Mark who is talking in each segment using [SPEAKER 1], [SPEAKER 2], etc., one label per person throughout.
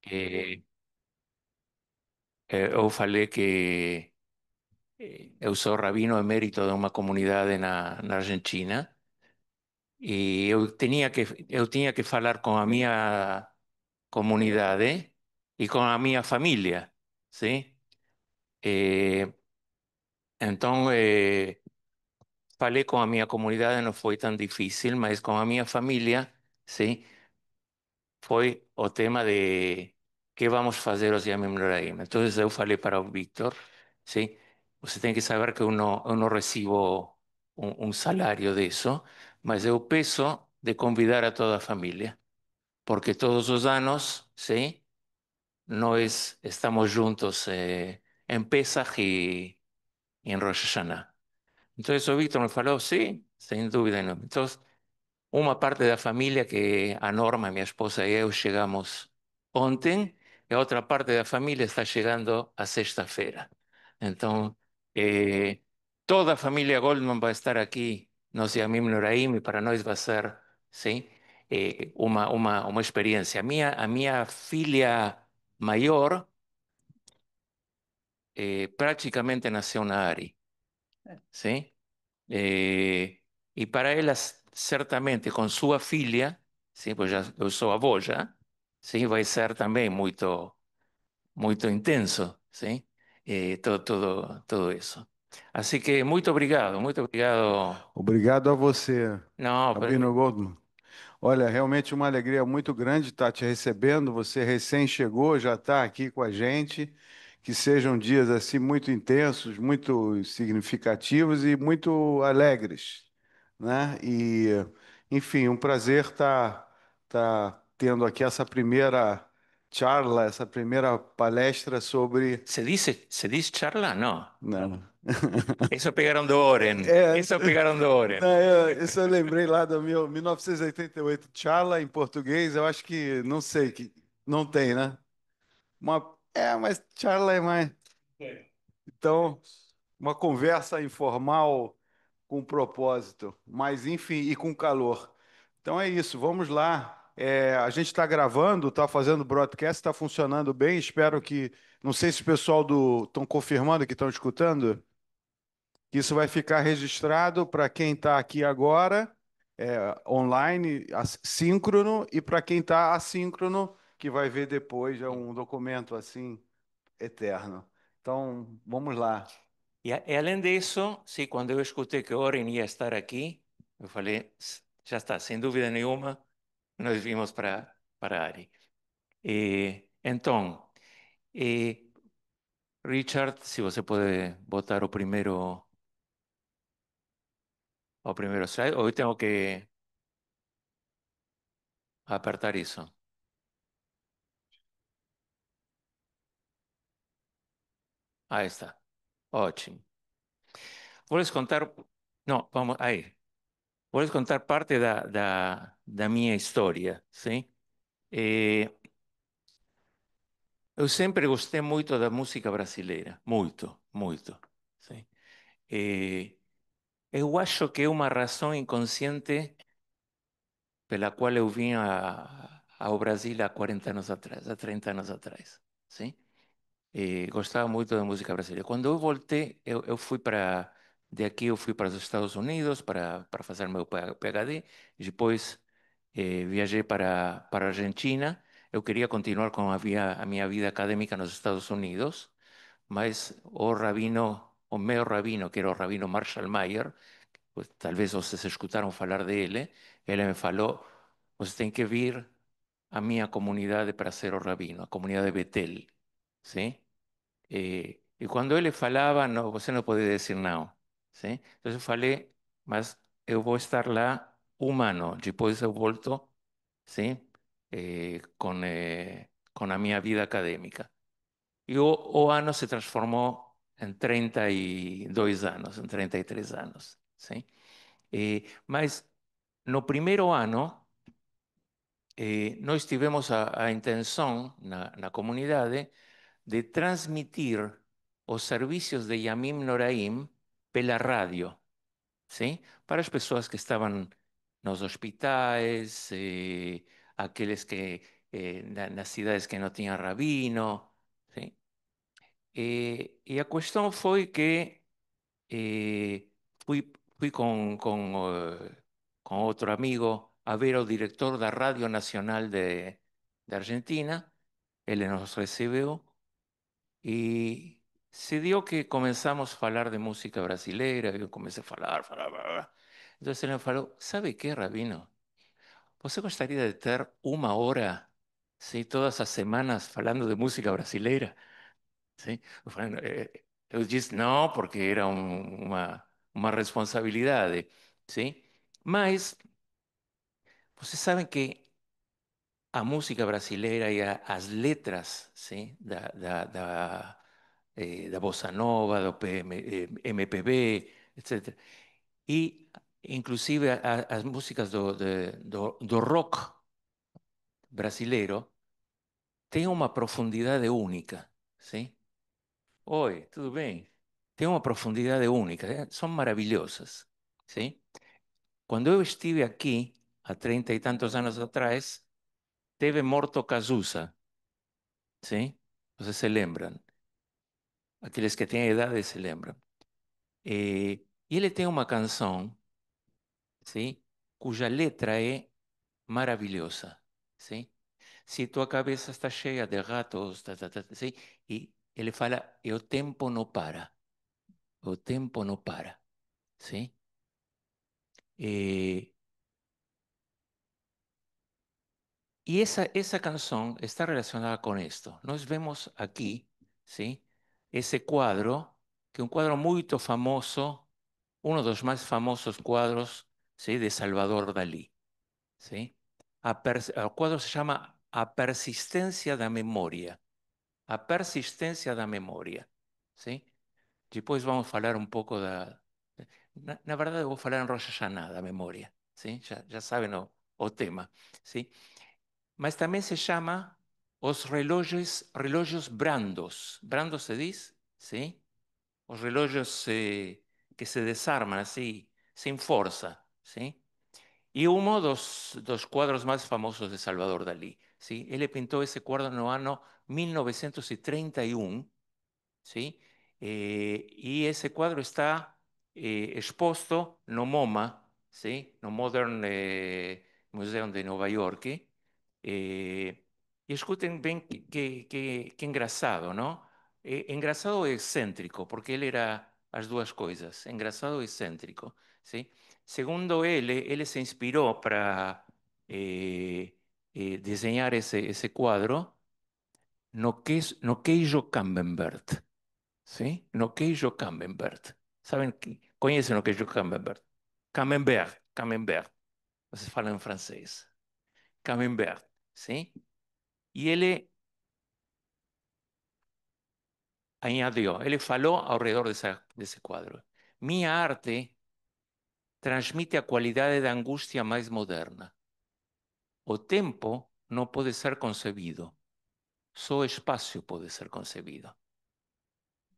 [SPEAKER 1] Eh, eu falei que eu sou rabino emérito de uma comunidade na Argentina e eu tinha que falar com a minha comunidade e com a minha família, sim? Eh, então, falei com a minha comunidade, não foi tão difícil, mas com a minha família, sim, foi o tema de que vamos fazer os Yamim Noraim. Então, eu falei para o Víctor, sim, você tem que saber que eu não recebo um salário disso, mas eu peço de convidar a toda a família, porque todos os anos, sim, nós estamos juntos em Pesach e em Rosh Hashanah. Entonces o Víctor me falou, sí, sin dúvida. No. Entonces, uma parte da família, que a Norma, minha esposa e eu, chegamos ontem, e a outra parte da família está chegando a sexta-feira. Então, eh, toda a família Goldman vai estar aqui nos Yamim Noraim, e para nós vai ser, sim, uma experiência. A minha filha maior praticamente nasceu na Ari, sim? E para elas, certamente, com sua filha, sim, pois eu sou avô já, sim, vai ser também muito, muito intenso, sim, tudo isso. Assim que muito obrigado, muito obrigado.
[SPEAKER 2] Obrigado a você,
[SPEAKER 1] Não,
[SPEAKER 2] Rabino Goldman. Olha, realmente uma alegria muito grande estar te recebendo. Você recém chegou, já está aqui com a gente. Que sejam dias assim muito intensos, muito significativos e muito alegres, né? E, enfim, um prazer estar tendo aqui essa primeira charla, essa primeira palestra sobre.
[SPEAKER 1] se dice charla? No.
[SPEAKER 2] Não.
[SPEAKER 1] Eso pegaron de Oren,
[SPEAKER 2] É,
[SPEAKER 1] eso pegaron de Oren.
[SPEAKER 2] isso eu lembrei lá do meu 1988, charla em português, eu acho que não sei que não tem, né? Mas charla é mais. Então, uma conversa informal com propósito, mas enfim, e com calor. Então é isso, vamos lá. A gente está gravando, está fazendo broadcast, está funcionando bem. Espero que. Não sei se o pessoal do estão confirmando que estão escutando. Que isso vai ficar registrado para quem está aqui agora, online, síncrono, e para quem está assíncrono, que vai ver depois, é um documento assim, eterno. Então, vamos lá.
[SPEAKER 1] E além disso, sim, quando eu escutei que Oren ia estar aqui, eu falei, já está, sem dúvida nenhuma, nós vimos para Ari. Então, eh, Richard, se você pode botar o primeiro slide, ou eu tenho que apertar isso. Aí está, ótimo. Vou lhes contar, não, vamos, aí. Vou lhes contar parte da minha história, sim? Eh, eu sempre gostei muito da música brasileira, muito, muito, sim? Eh, eu acho que é uma razão inconsciente pela qual eu vim ao Brasil há 40 anos atrás, há 30 anos atrás, sim? Gostava muito da música brasileira. Quando eu voltei, eu fui para, de aqui eu fui para os Estados Unidos para fazer meu PhD, e depois viajei para a Argentina. Eu queria continuar com a minha vida acadêmica nos Estados Unidos, mas o meu rabino, que era o rabino Marshall Mayer, pues, talvez vocês escutaram falar dele, ele me falou, você tem que vir à minha comunidade para ser o rabino, a comunidade de Betel, sim? E quando ele falava, não, você não podia dizer não, sim? Então eu falei, mas eu vou estar lá um ano, depois eu volto, sim? Com a minha vida acadêmica. E o ano se transformou em 32 anos, em 33 anos, sim? Mas no primeiro ano, nós tivemos a intenção na comunidade de transmitir os serviços de Yamim Noraim pela rádio, sim? Para as pessoas que estavam nos hospitais, aqueles nas cidades que não tinha rabino, ¿sí? E a questão foi que fui con otro amigo a ver al director da Radio Nacional de Argentina. Él nos recibió y se dio que comenzamos a falar de música brasileira. Yo comencé a falar. Entonces él me falou, ¿sabe qué, Rabino? ¿Você gostaria de ter uma hora, sí, todas as semanas falando de música brasileira? ¿Sí? Bueno, eu disse não, porque era uma responsabilidade, ¿sí? Mas vocês sabem que a música brasileira e as letras, ¿sí? Da bossa nova, do MPB, etc. E, inclusive, as músicas do rock brasileiro têm uma profundidade única, ¿sí? Oi, tudo bem? Tem uma profundidade única, são maravilhosas, ¿sí? Quando eu estive aqui, há 30 e tantos anos atrás, teve morto Cazuza, ¿sí? Vocês se lembram? Aqueles que têm idade se lembram. E ele tem uma canção, ¿sí? Cuja letra é maravilhosa, ¿sí? Se tua cabeça está cheia de ratos, ¿sí? E ele fala, e o tempo não para, o tempo não para, ¿sí? Eh, Y esa canción está relacionada con esto. Nos vemos aquí, ¿sí? Ese cuadro, que es un cuadro muy famoso, uno de los más famosos cuadros, ¿sí? De Salvador Dalí, ¿sí? El cuadro se llama A Persistência da Memória. A Persistência da Memória, ¿sí? Depois vamos falar un poco da... Na verdade, eu vou falar em Rosh Hashanah da memória, ¿sí? Já sabem o tema, ¿sí? Mas também se chama os relógios brandos. Brandos se diz? Sim? Os relógios que se desarman assim, sem força. Sim? E um dos quadros mais famosos de Salvador Dalí. Sim? Ele pintou esse quadro no ano 1931. ¿Sí? Y ese cuadro está expuesto no MoMA, ¿sí? No Modern Museum de Nueva York. Y escuchen, ven que engraçado, ¿no? Engraçado e excéntrico, porque él era as duas coisas, engraçado e excéntrico, ¿sí? Segundo él se inspiró para diseñar ese cuadro no queijo Camembert. ¿Sí? No queijo Camembert. ¿Saben? Conhecem o queijo Camembert? Camembert, Camembert. Vocês falam em francês. Camembert, ¿sí? E ele añadió, ele falou ao redor desse quadro. Minha arte transmite a qualidade da angústia mais moderna. O tempo não pode ser concebido. Só o espaço pode ser concebido.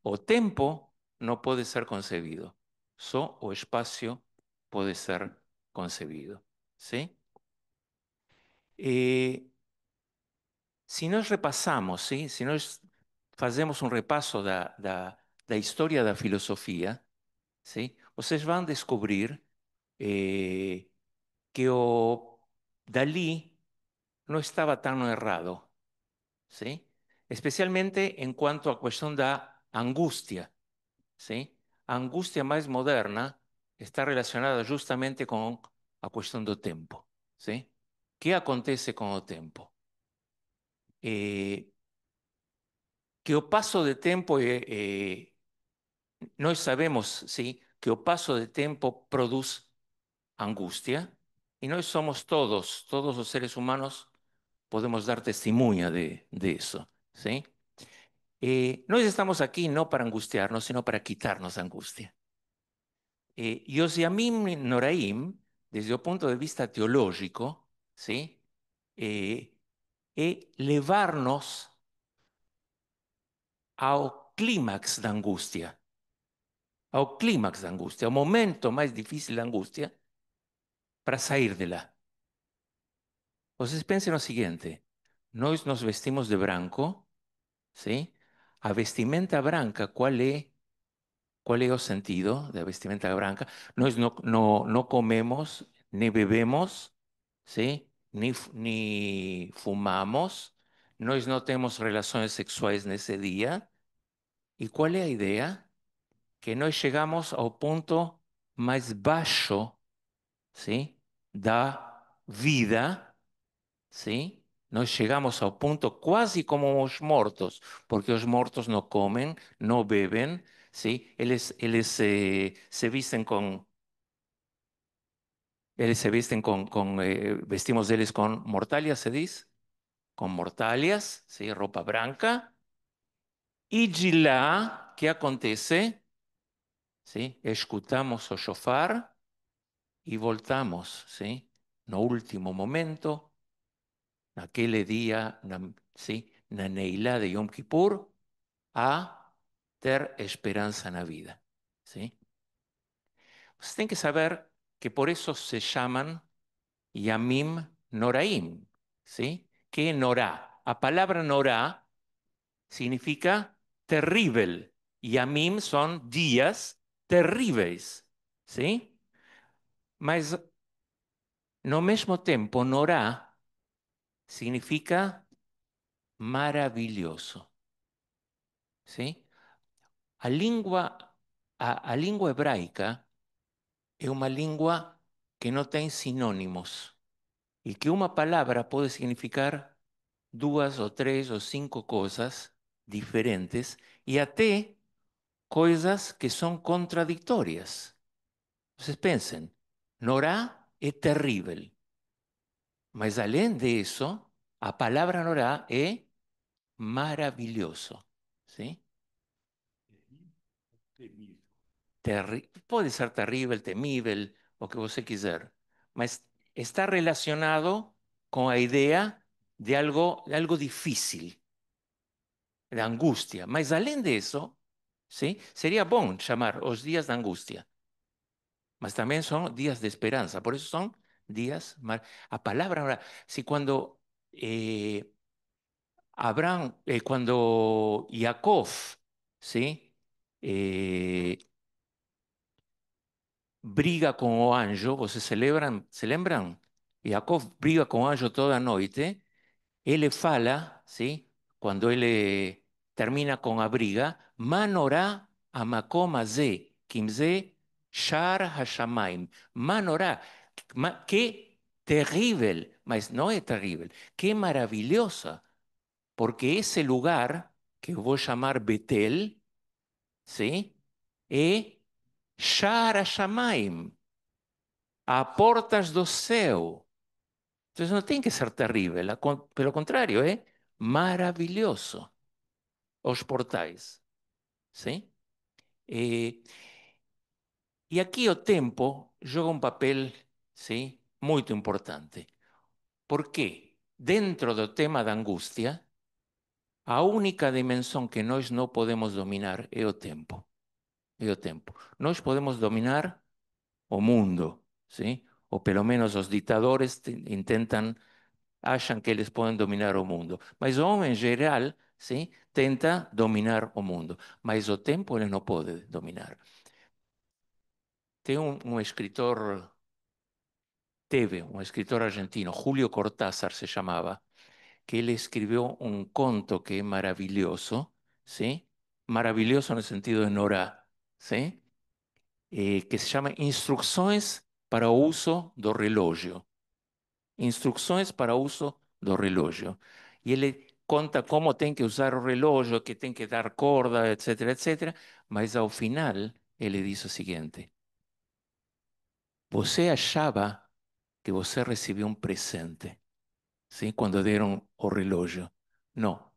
[SPEAKER 1] O tempo não pode ser concebido. Só o espaço pode ser concebido. ¿Sí? Si nós repasamos, ¿sí? Si nós fazemos un repaso da história da filosofia, ¿sí? Vocês vão descobrir que o Dalí não estava tão errado, ¿sí? Especialmente en cuanto a cuestión da angustia, ¿sí? A angustia mais moderna está relacionada justamente con a cuestión do tempo, ¿sí? ¿Qué acontece con o tempo? Que o paso de tempo, nós sabemos, ¿sí? Que o paso de tempo produz angustia y nós somos todos os seres humanos podemos dar testemunha de eso, ¿sí? Nós estamos aquí no para angustiarnos, sino para quitarnos a angustia. Y os Yamim Noraim, desde o punto de vista teológico, ¿sí? Levarnos ao clímax da angústia, ao clímax da angústia, ao momento mais difícil da angústia, para sair dela. Vocês pensem no seguinte: nós nos vestimos de branco, ¿sí? A vestimenta branca, ¿cuál es el sentido de vestimenta branca? Nós no comemos, ni bebemos, ¿sí? Ni fumamos, nós no tenemos relaciones sexuales en ese día. ¿Y cuál es la idea? Que nós llegamos al punto más bajo, ¿sí? Da vida, ¿sí? Nós chegamos ao ponto quase como os mortos, porque os mortos não comem, não bebem, ¿sí? Eles se visten vestimos eles con mortalhas, se diz? Com mortalhas, ¿sí? Roupa branca. E de lá, que acontece? ¿Sí? Escutamos o shofar e voltamos, ¿sí? No último momento, naquele dia, ¿sí? Na Neilá de Yom Kippur, a ter esperanza na vida, ¿sí? Você tem que saber que por eso se llaman Yamim Noraim, ¿sí? ¿Qué Norá? La palabra Norá significa terrible. Yamim son días terríveis, ¿sí? Mas no mesmo tempo, Norá significa maravilhoso, ¿sí? A língua, a língua hebraica es una lengua que no tiene sinónimos y que una palabra puede significar dos o tres o cinco cosas diferentes y até cosas que son contradictorias. Entonces piensen, Norá es terrible, mas além de eso, a palabra Norá es maravilloso, ¿sí? Puede ser terrible, temible, o que você quiser, mas está relacionado con la idea de algo difícil, de angustia. Mas além de eso, ¿sí? Sería bom llamar os días de angustia, mas también son días de esperanza. Por eso son días, a palabra ahora, si cuando eh, Abraham, cuando Jacob, ¿sí? Eh, briga com o anjo, vocês se lembram? Jacob briga com o anjo toda a noite, ele fala, ¿sí? Quando ele termina com a briga, Manorá amakom azeh, kimzeh shar hashamayim. Manorá, que terrível, mas não é terrível, que maravilhosa, porque esse lugar, que eu vou chamar Betel, ¿sí? É shar hashamayim, a portas do céu. Entonces no tiene que ser terrible, pelo contrario, es maravilloso os portais, ¿sí? Eh, y aquí o tempo juega un papel, ¿sí? Muy importante. ¿Por qué? Dentro do tema da angustia, a única dimensão que nós não podemos dominar é o tempo. É o tempo. Nós podemos dominar o mundo, ¿sí? O pelo menos os ditadores intentan acham que eles podem dominar o mundo. Mas o homem, em geral, sim, tenta dominar o mundo. Mas o tempo ele não pode dominar. Tem um escritor, teve um escritor argentino, Julio Cortázar se chamava, que ele escreveu um conto que é maravilhoso, sim? Maravilhoso no sentido de Norá, sim? Que se chama Instruções para o uso do relógio. Instruções para o uso do relógio. E ele conta como tem que usar o relógio, que tem que dar corda, etc, etc. Mas ao final, ele diz o seguinte: você achava que você recebeu um presente, sim? Quando deram o relógio. Não.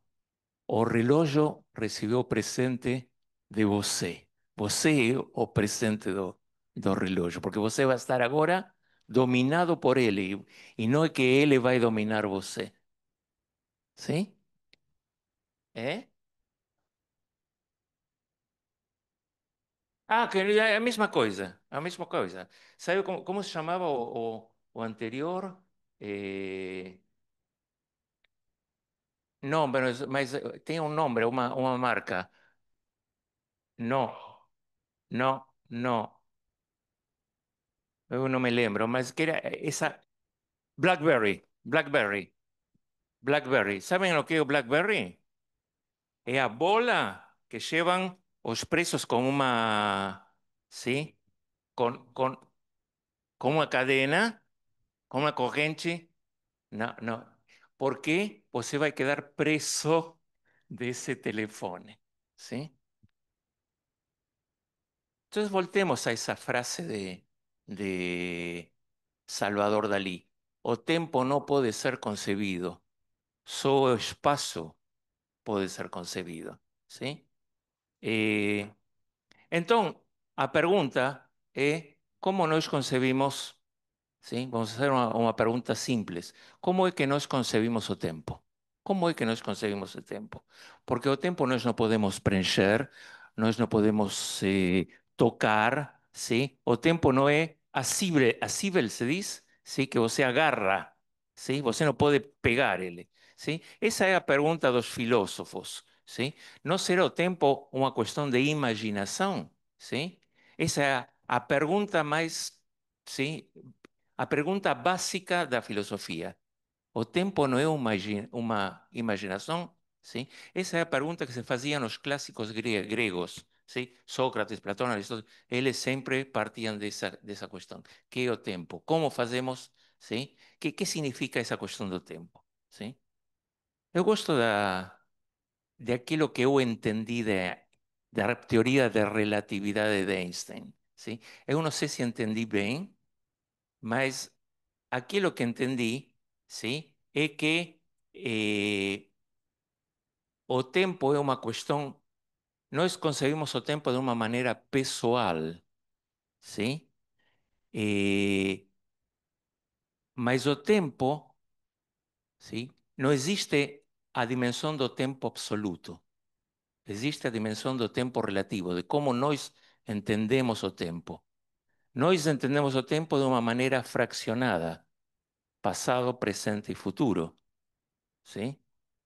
[SPEAKER 1] O relógio recebeu o presente de você. Você é o presente do relógio, porque você vai estar agora dominado por ele, e não é que ele vai dominar você. ¿Sí? ¿Eh? Ah, que é a mesma coisa, a mesma coisa. Sabe como se chamava o anterior? Eh, Não, mas tem um nome, uma marca. Não, não, não. Eu não me lembro, mas que era essa BlackBerry, BlackBerry, BlackBerry. ¿Saben lo que é o BlackBerry? É a bola que llevan os presos com uma, sim, com uma cadena, com uma corrente. Não, não. Porque você vai quedar preso desse telefone, sim? Entonces voltemos a esa frase de Salvador Dalí. O tempo no puede ser concebido, só o espaço pode ser concebido, ¿sí? Eh, então, a pergunta é como nós concebimos, ¿sí? Vamos a hacer uma pergunta simples. Como é que nós concebimos o tempo? Como é que nós concebimos o tempo? Porque o tempo nós não podemos preencher, nós não podemos tocar, ¿sí? O tempo não é acível se diz, ¿sí? Que você agarra, ¿sí? Você não pode pegar ele, ¿sí? Essa é a pergunta dos filósofos, ¿sí? Não será o tempo uma questão de imaginação, ¿sí? Essa é a pergunta mais, ¿sí? A pergunta básica da filosofia. O tempo não é uma imaginação? Sim? Essa é a pergunta que se faziam os clássicos gregos. Sim? Sócrates, Platão, Aristóteles, eles sempre partiam dessa questão. Que é o tempo? Como fazemos? Sim? Que significa essa questão do tempo? Sim? Eu gosto de aquilo que eu entendi da teoria da relatividade de Einstein. Sim? Eu não sei se entendi bem, mas aquí lo que entendí, ¿sí? Es que o tempo é uma questão, nós concebimos o tempo de uma maneira pessoal, ¿sí? Eh, mas o tempo, ¿sí? Não existe a dimensão do tempo absoluto, existe a dimensão do tempo relativo, de como nós entendemos o tempo. Nós entendemos o tempo de uma maneira fraccionada, passado, presente e futuro. ¿Sí?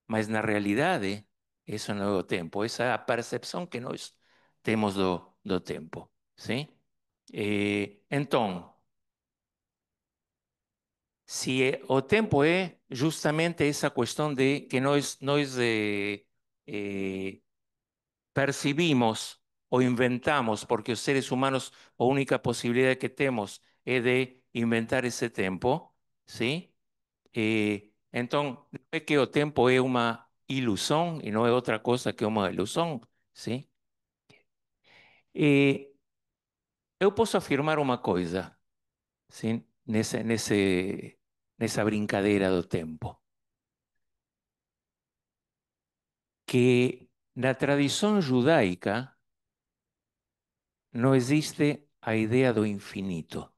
[SPEAKER 1] Mas na realidade, isso não é o tempo, essa é a percepção que nós temos do tempo, ¿sí? Então, se o tempo é justamente essa questão de que nós eh, percibimos ou inventamos, porque os seres humanos a única possibilidade que temos é de inventar esse tempo, ¿sí? Então, não é que o tempo é uma ilusão e não é outra coisa que uma ilusão, sim? E eu posso afirmar uma coisa, sim? Nessa brincadeira do tempo, que na tradição judaica não existe a ideia do infinito,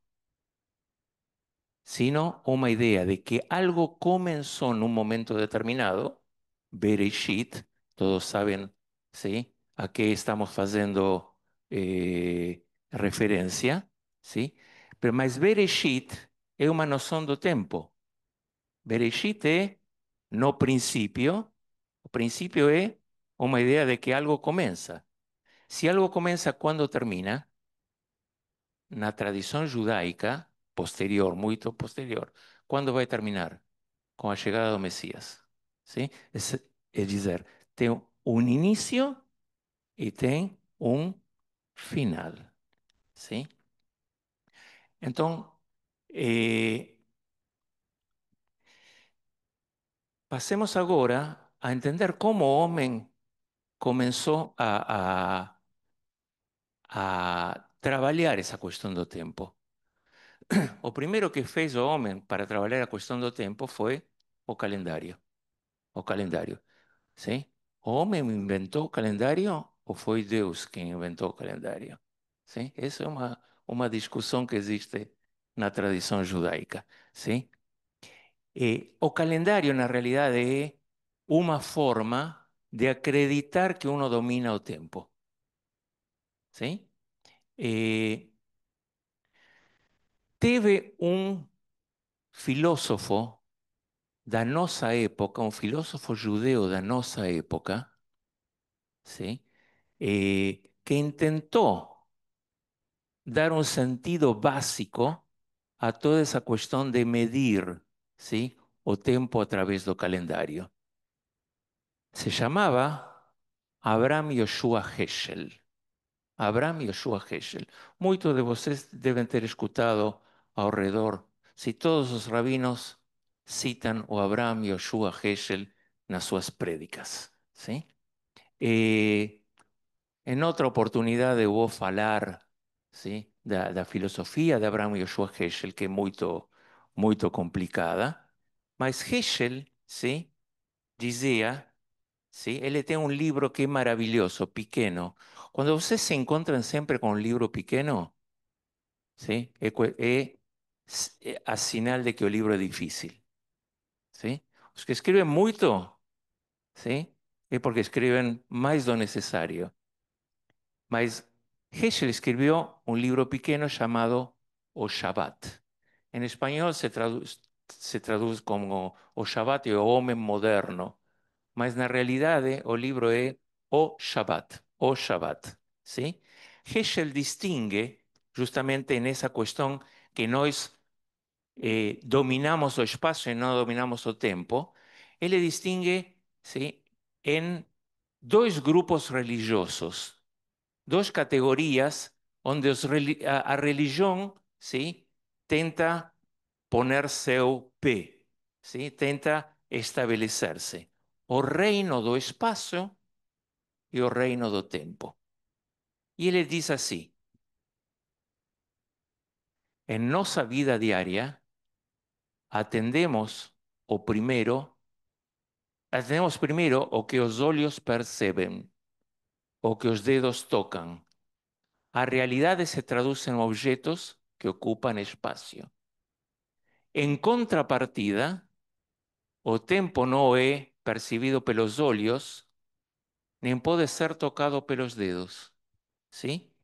[SPEAKER 1] sino uma ideia de que algo começou num momento determinado, Bereshit, todos sabem, ¿sí? A que estamos fazendo referência, ¿sí? Pero, mas Bereshit é uma noção do tempo. Bereshit é no princípio, o princípio é uma ideia de que algo começa. Se algo começa, quando termina? Na tradição judaica, posterior, muito posterior, quando vai terminar? Com a chegada do Messias. Sim? É dizer, tem um início e tem um final. Sim? Então, eh, passemos agora a entender como o homem começou a trabalhar essa questão do tempo. O primeiro que fez o homem para trabalhar a questão do tempo foi o calendário. O calendário. ¿Sí? ¿O homem inventou o calendário ou foi Deus quem inventou o calendário? ¿Sí? Essa é uma discussão que existe na tradição judaica. ¿Sí? O calendário, na realidade, é uma forma de acreditar que uno domina o tempo. ¿Sí? Eh, teve um filósofo da nossa época, um filósofo judeu da nossa época, ¿sí? Que intentó dar un sentido básico a toda esa cuestión de medir, ¿sí? O tempo a través do calendario. Se llamaba Abraham Yoshua Heschel. Abraham Yoshua Heschel. Muitos de vocês devem ter escutado ao redor, si todos os rabinos citan o Abraham Yoshua Heschel nas suas prédicas, ¿sí? Eh, En outra oportunidade eu vou falar, sim, da filosofia de Abraham Joshua Heschel, que é muito complicada, mas Heschel, sim, dizia, sim, ele tem um livro que é maravilhoso, pequeno. Quando vocês se encontram sempre com um livro pequeno, sim, é a sinal de que o livro é difícil, sim? Os que escrevem muito, sim, é porque escrevem mais do necessário. Mas Heschel escribió un libro pequeño llamado O Shabbat. En español se traduce como O Shabbat o Homem Moderno, mas na realidade o libro é O Shabbat, ¿sí? Heschel distingue justamente en esa cuestión que nós dominamos o espacio y no dominamos o tiempo. Él le distingue, ¿sí? En dos grupos religiosos, dos categorias onde a religião, sim, tenta poner seu pé, sim, tenta estabelecer-se. O reino do espaço e o reino do tempo. E ele diz assim: em nossa vida diária, atendemos o primeiro, atendemos primeiro o que os olhos percebem, o que os dedos tocam. A realidade se traduz em objetos que ocupam espaço. En contrapartida, o tempo não é percibido pelos olhos, nem pode ser tocado pelos dedos, ¿sí?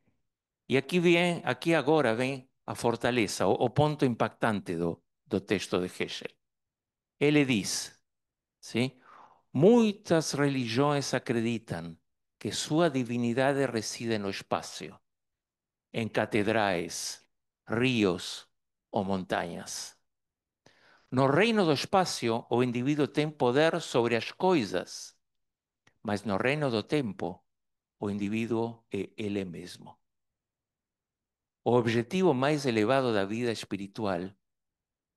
[SPEAKER 1] E aqui agora vem a fortaleza, o ponto impactante do texto de Heschel. Ele diz, ¿sí? Muitas religiões acreditam que sua divindade reside no espaço, em catedrais, rios ou montanhas. No reino do espacio, o indivíduo tem poder sobre as coisas, mas no reino do tempo, o indivíduo é ele mesmo. O objetivo mais elevado da vida espiritual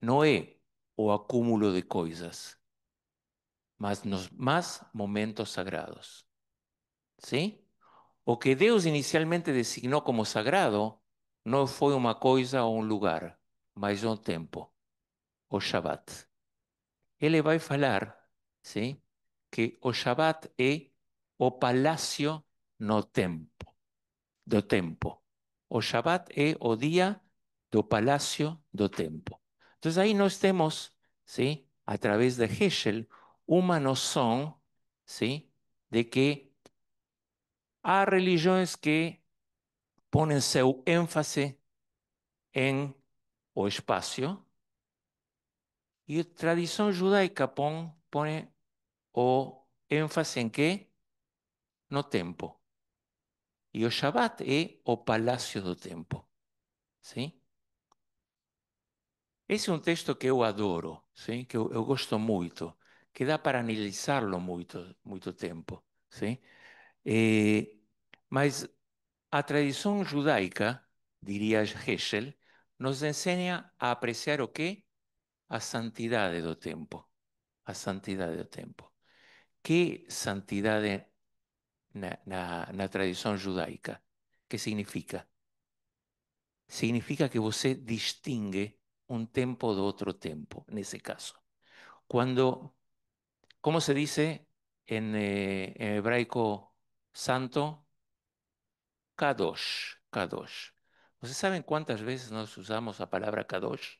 [SPEAKER 1] não é o acúmulo de coisas, mas nos más momentos sagrados. ¿Sí? O que Deus inicialmente designou como sagrado não foi uma coisa ou um lugar, mas um tempo, o Shabbat. Ele vai falar, sim, que o Shabbat é o palácio no tempo, do tempo. O Shabbat é o dia do palácio do tempo. Então aí nós temos, sim, a través de Heschel, uma noção, sim, de que há religiões que põem seu ênfase em o espaço e a tradição judaica põe o ênfase em quê? No tempo. E o Shabbat é o palácio do tempo. Sim? Esse é um texto que eu adoro, sim? Que eu gosto muito, que dá para analisá-lo muito tempo. Sim? Eh, mas a tradição judaica, diria Heschel, nos ensina a apreciar o quê? A santidade do tempo. A santidade do tempo. Que santidade na tradição judaica? Que significa? Significa que você distingue um tempo do outro tempo, nesse caso. Quando, como se dice en hebraico santo? Kadosh, Kadosh. ¿Vocês sabem quantas vezes nós usamos a palavra Kadosh?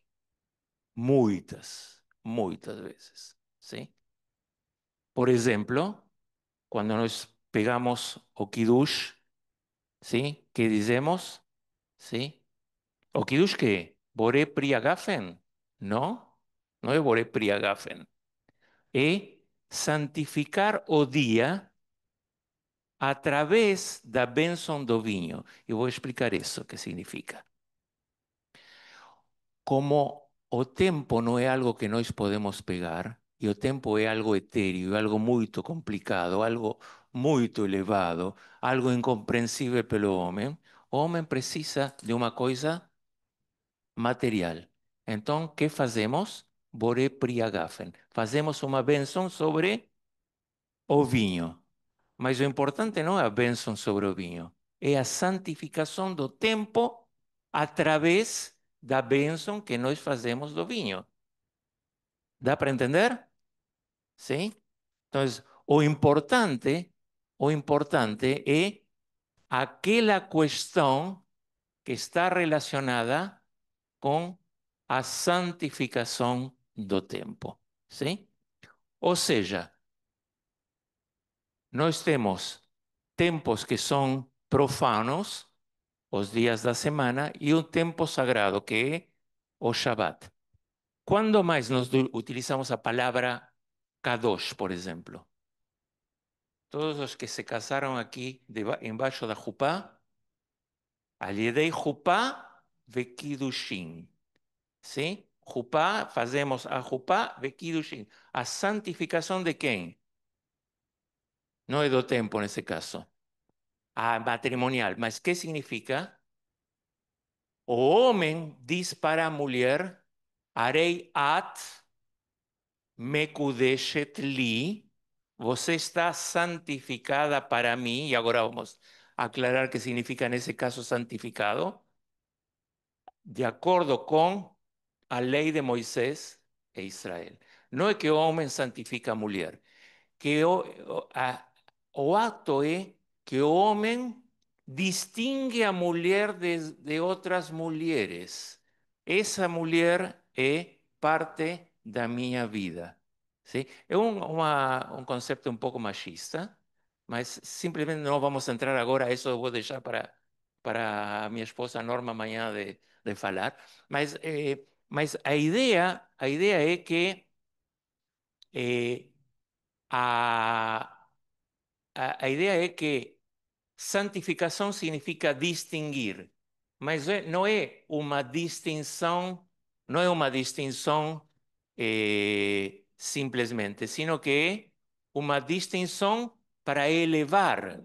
[SPEAKER 1] Muitas vezes, ¿sí? Por exemplo, quando nós pegamos o Kiddush, ¿sí? ¿Qué dizemos? ¿Sí? ¿O Kiddush qué? ¿Boré Priagafen? No, no es Boré Priagafen. é santificar o dia através da bênção do vinho. Eu vou explicar isso, o que significa. Como o tempo não é algo que nós podemos pegar, e o tempo é algo etéreo, algo muito complicado, algo muito elevado, algo incompreensível pelo homem, o homem precisa de uma coisa material. Então, o que fazemos? Boré priagafen. Fazemos uma bênção sobre o vinho. Mas o importante não é a bênção sobre o vinho, é a santificação do tempo através da bênção que nós fazemos do vinho. Dá para entender? Sim? Então, o importante é aquela questão que está relacionada com a santificação do tempo. Sim? Ou seja, nós temos tempos que são profanos, os dias da semana, e um tempo sagrado, que é o Shabat. Quando mais nós utilizamos a palavra Kadosh, por exemplo? Todos os que se casaram aqui embaixo da Jupá, Alidei Jupá Vekidushin. Sim? Jupá, fazemos a Jupá Vekidushin. A santificação de quem? Não é do tempo nesse caso. A matrimonial. Mas que significa? O homem diz para a mulher, Arei at mekudeshet li, você está santificada para mim, e agora vamos aclarar o que significa nesse caso santificado, de acordo com a lei de Moisés e Israel. Não é que o homem santifica a mulher, que o acto é que o homem distingue a mulher de outras mulheres. Essa mulher é parte da minha vida. Sim? É um conceito um pouco machista, mas simplesmente não vamos entrar agora. Isso eu vou deixar para a minha esposa Norma amanhã de falar. Mas a ideia é que eh, a, a ideia é que santificação significa distinguir, mas não é uma distinção, não é uma distinção simplesmente, sino que é uma distinção para elevar,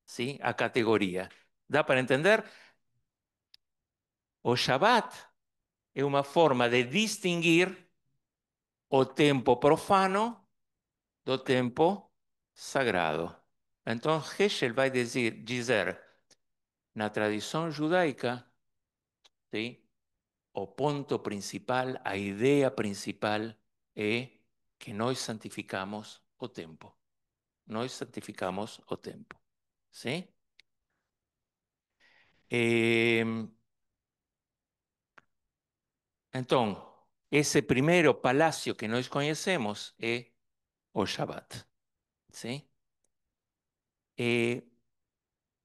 [SPEAKER 1] sim, a categoria. Dá para entender? O Shabbat é uma forma de distinguir o tempo profano do tempo sagrado. Então, Heschel vai dizer na tradição judaica, ¿sí? O ponto principal, a ideia principal é que nós santificamos o tempo. Nós santificamos o tempo. ¿Sí? Então, esse primeiro palácio que nós conhecemos é o Shabat. ¿Sí?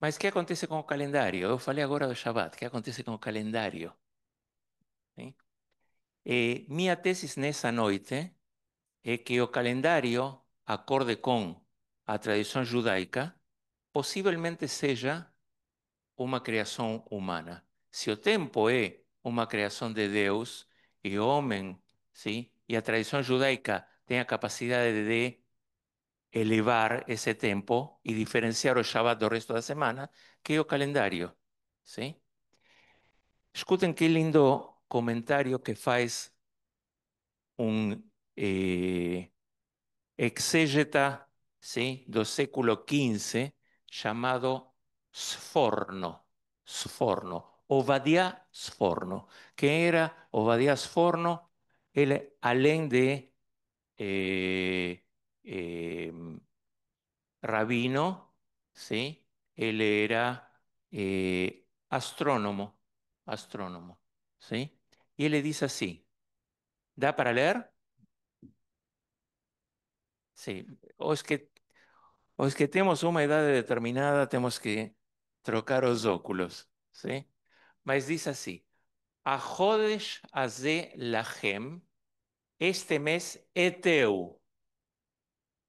[SPEAKER 1] Mas o que acontece com o calendário? Eu falei agora do Shabat. O que acontece com o calendário? ¿Sí? Minha tese nessa noite é que o calendário, acorde com a tradição judaica, possivelmente seja uma criação humana. Se o tempo é uma criação de Deus e o homem, sim, e a tradição judaica tem a capacidade de elevar esse tempo e diferenciar o Shabbat do resto da semana, que é o calendário, sim? Escutem que lindo comentário que faz um exégeta, ¿sí? Do século XV chamado Sforno. Sforno. Obadiah Sforno. Quem era Obadiah Sforno? Ele, além de eh, eh, rabino, ¿sí? Ele era astrónomo. Astrónomo. ¿Sí? E ele diz assim: dá para ler? Sí. Os que temos uma idade determinada, temos que trocar os óculos, sim? Mas diz assim: a Chodesh Azeh Lachem, este mês é teu.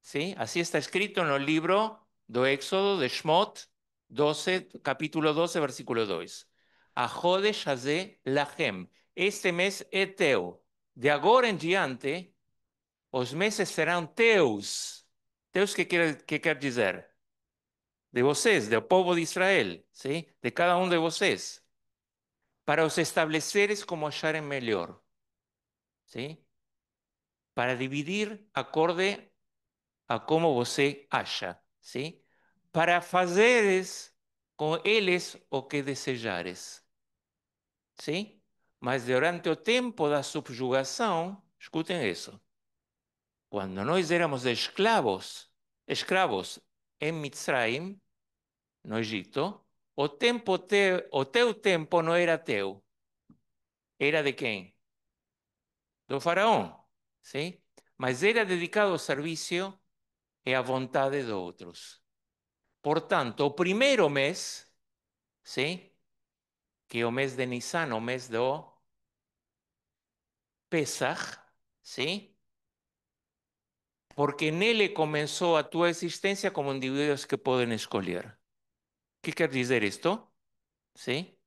[SPEAKER 1] ¿sí? Así está escrito en el libro do Éxodo de Shmot 12, capítulo 12, versículo 2. Ahodesh hazé lachem. Este mes é teu. De agora em diante, os meses serão teus. Teus que quer dizer? De vocês, do povo de Israel, ¿sí? De cada um de vocês. Para os estabeleceres como acharem melhor, ¿sí? Para dividir acorde a como você acha, ¿sí? Para fazeres com eles o que desejares, ¿sí? Mas durante o tempo da subjugação, escutem isso, quando nós éramos escravos em Mitzrayim, no Egito, o teu tempo não era teu, era de quem? Do faraó, ¿sí? Mas era dedicado ao serviço e à vontade de outros. Portanto, o primeiro mês, ¿sí? Que é o mês de Nisan, o mês do Pesach, ¿sí? Porque nele começou a tua existência como indivíduos que podem escolher. O que quer dizer isto? ¿Sí?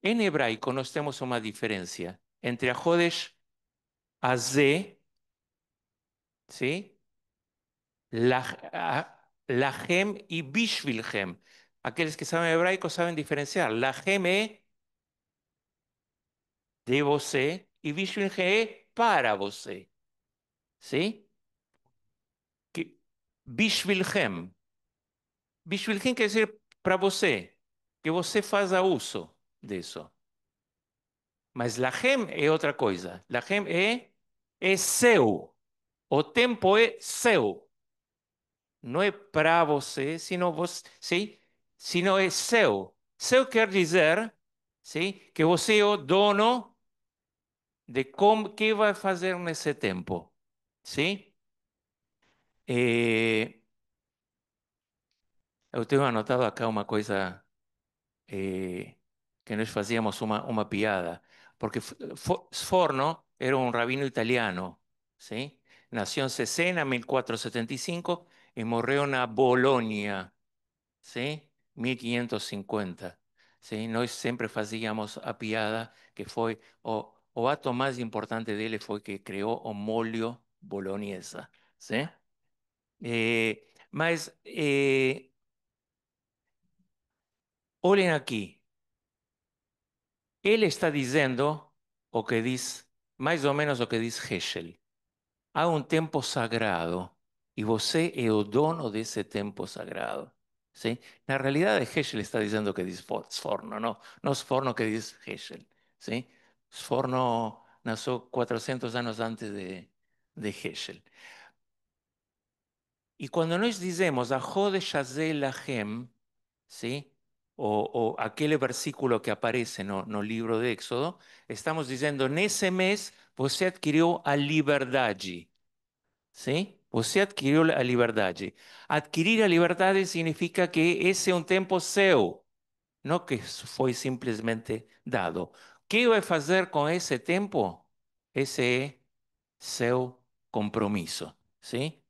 [SPEAKER 1] En hebraico nós temos uma diferença entre a Hodesh Azé, ¿sí? Lahem y Bishvilhem. Aquellos que saben hebraico saben diferenciar. Lahem es de você y Bishvilhem es para você. ¿Sí? Que, Bishvilhem. Bishvilhem quer dizer para você. Que você faça uso disso. Mas Lahem é outra coisa. Lahem é seu. O tempo é seu. Não é para você, sino você, sim? Sino é seu. Seu quer dizer, sim, que você é o dono de como que vai fazer nesse tempo, sim? Eh, eu tenho anotado acá uma coisa que nós fazíamos uma piada, porque Sforno era um rabino italiano, sim? Nació em Cesena, 1475, e morreu na Bologna, ¿sí? 1550. ¿Sí? Nós sempre fazíamos a piada que foi o ato mais importante dele foi que criou o molho bolonhesa, ¿sí? Mas olhem aqui, ele está dizendo o que diz, mais ou menos o que diz Heschel. Há um tempo sagrado e você é o dono desse tempo sagrado. ¿Sí? Na realidade, Heschel está dizendo que diz Sforno, não, não Sforno que diz Heschel. ¿Sí? Sforno nasceu 400 anos antes de Heschel. E quando nós dizemos Ahode Shazel Lahem, ¿sí? O aquele versículo que aparece no livro de Éxodo, estamos dizendo, nesse mês você adquiriu a liberdade. ¿Sí? Você adquiriu a liberdade. Adquirir a liberdade significa que esse é um tempo seu, não que foi simplesmente dado. O que vai fazer com esse tempo? Esse é seu compromisso, ¿sí?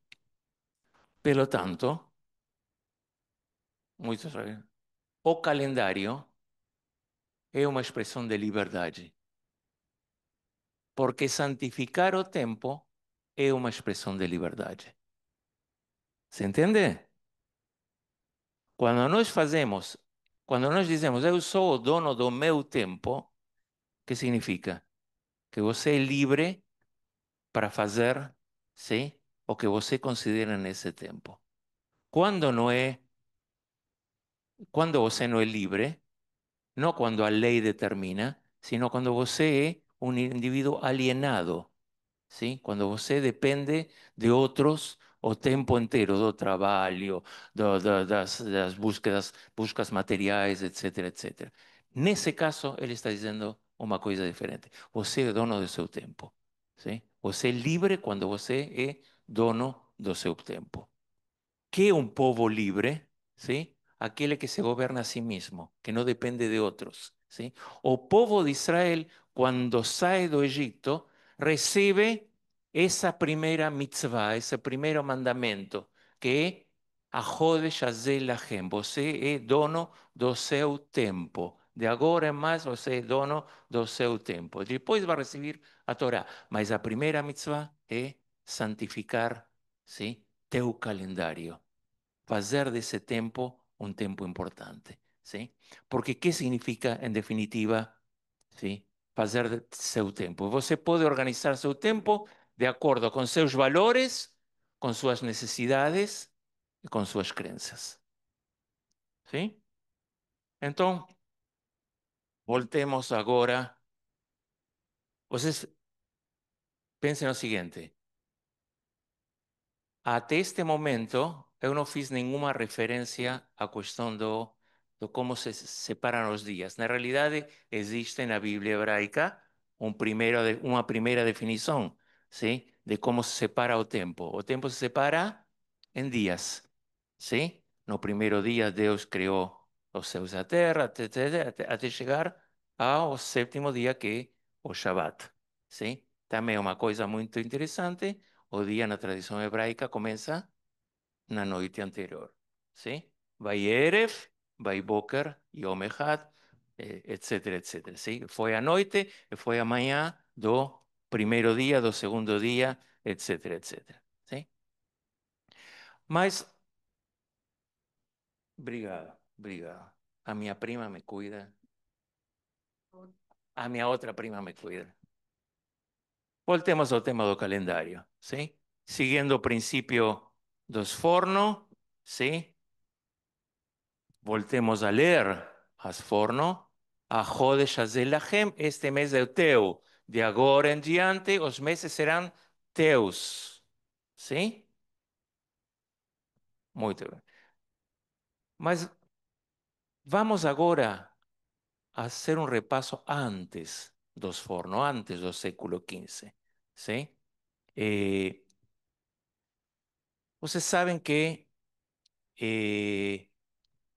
[SPEAKER 1] Pelo tanto, muitos sabem, o calendário é uma expressão de liberdade, porque santificar o tempo é uma expressão de liberdade. Se entende? Quando nós fazemos, quando nós dizemos eu sou o dono do meu tempo, que significa? Que você é livre para fazer, sim, o que você considera nesse tempo. Quando não é, quando você não é livre, não quando a lei determina, sino quando você é um indivíduo alienado. ¿Sí? Cuando você depende de outros o tempo inteiro, do trabalho, das buscas materiais, etc, etc. Nesse caso, ele está dizendo uma coisa diferente. Você é dono do seu tempo. ¿Sí? Você é livre quando você é dono do seu tempo. Que é um povo livre? ¿Sí? Aquele que se governa a si mesmo, que não depende de outros. ¿Sí? O povo de Israel, quando sai do Egito, recebe essa primeira mitzvah, esse primeiro mandamento, que é Ahodesh Hazeh Lachem, você é dono do seu tempo. De agora em mais, você é dono do seu tempo. Depois vai receber a Torá. Mas a primeira mitzvah é santificar, sim, teu calendário. Fazer desse tempo um tempo importante. Sim? Porque o que significa, em definitiva, sim, fazer de seu tempo? Você pode organizar seu tempo de acordo com seus valores, com suas necessidades e com suas crenças. Sim? Então, voltemos agora. Vocês pensem no seguinte: até este momento, eu não fiz nenhuma referência à questão do como se separam os dias. Na realidade, existe na Bíblia hebraica uma primeira definição, sim, de como se separa o tempo. O tempo se separa em dias, sim? No primeiro dia, Deus criou os céus e a terra, até chegar ao sétimo dia, que é o Shabat, sim? Também é uma coisa muito interessante. O dia na tradição hebraica começa na noite anterior, sim? Vai Erev, vai Boker, Yom Echad, etc, etc, sim? Foi a noite e foi a manhã do primeiro dia, do segundo dia, etc, etc, sim? Mas, obrigado, obrigado. A minha prima me cuida, a minha outra prima me cuida. Voltemos ao tema do calendário, sim? Seguindo o princípio dos fornos, sim? Voltemos a ler as forno. A Chodesh Hazelachem, este mês é o teu. De agora em diante, os meses serão teus. Sim? Muito bem. Mas vamos agora a hacer um repasso antes dos fornos, antes do século XV. Sim? Eh, Vocês sabem que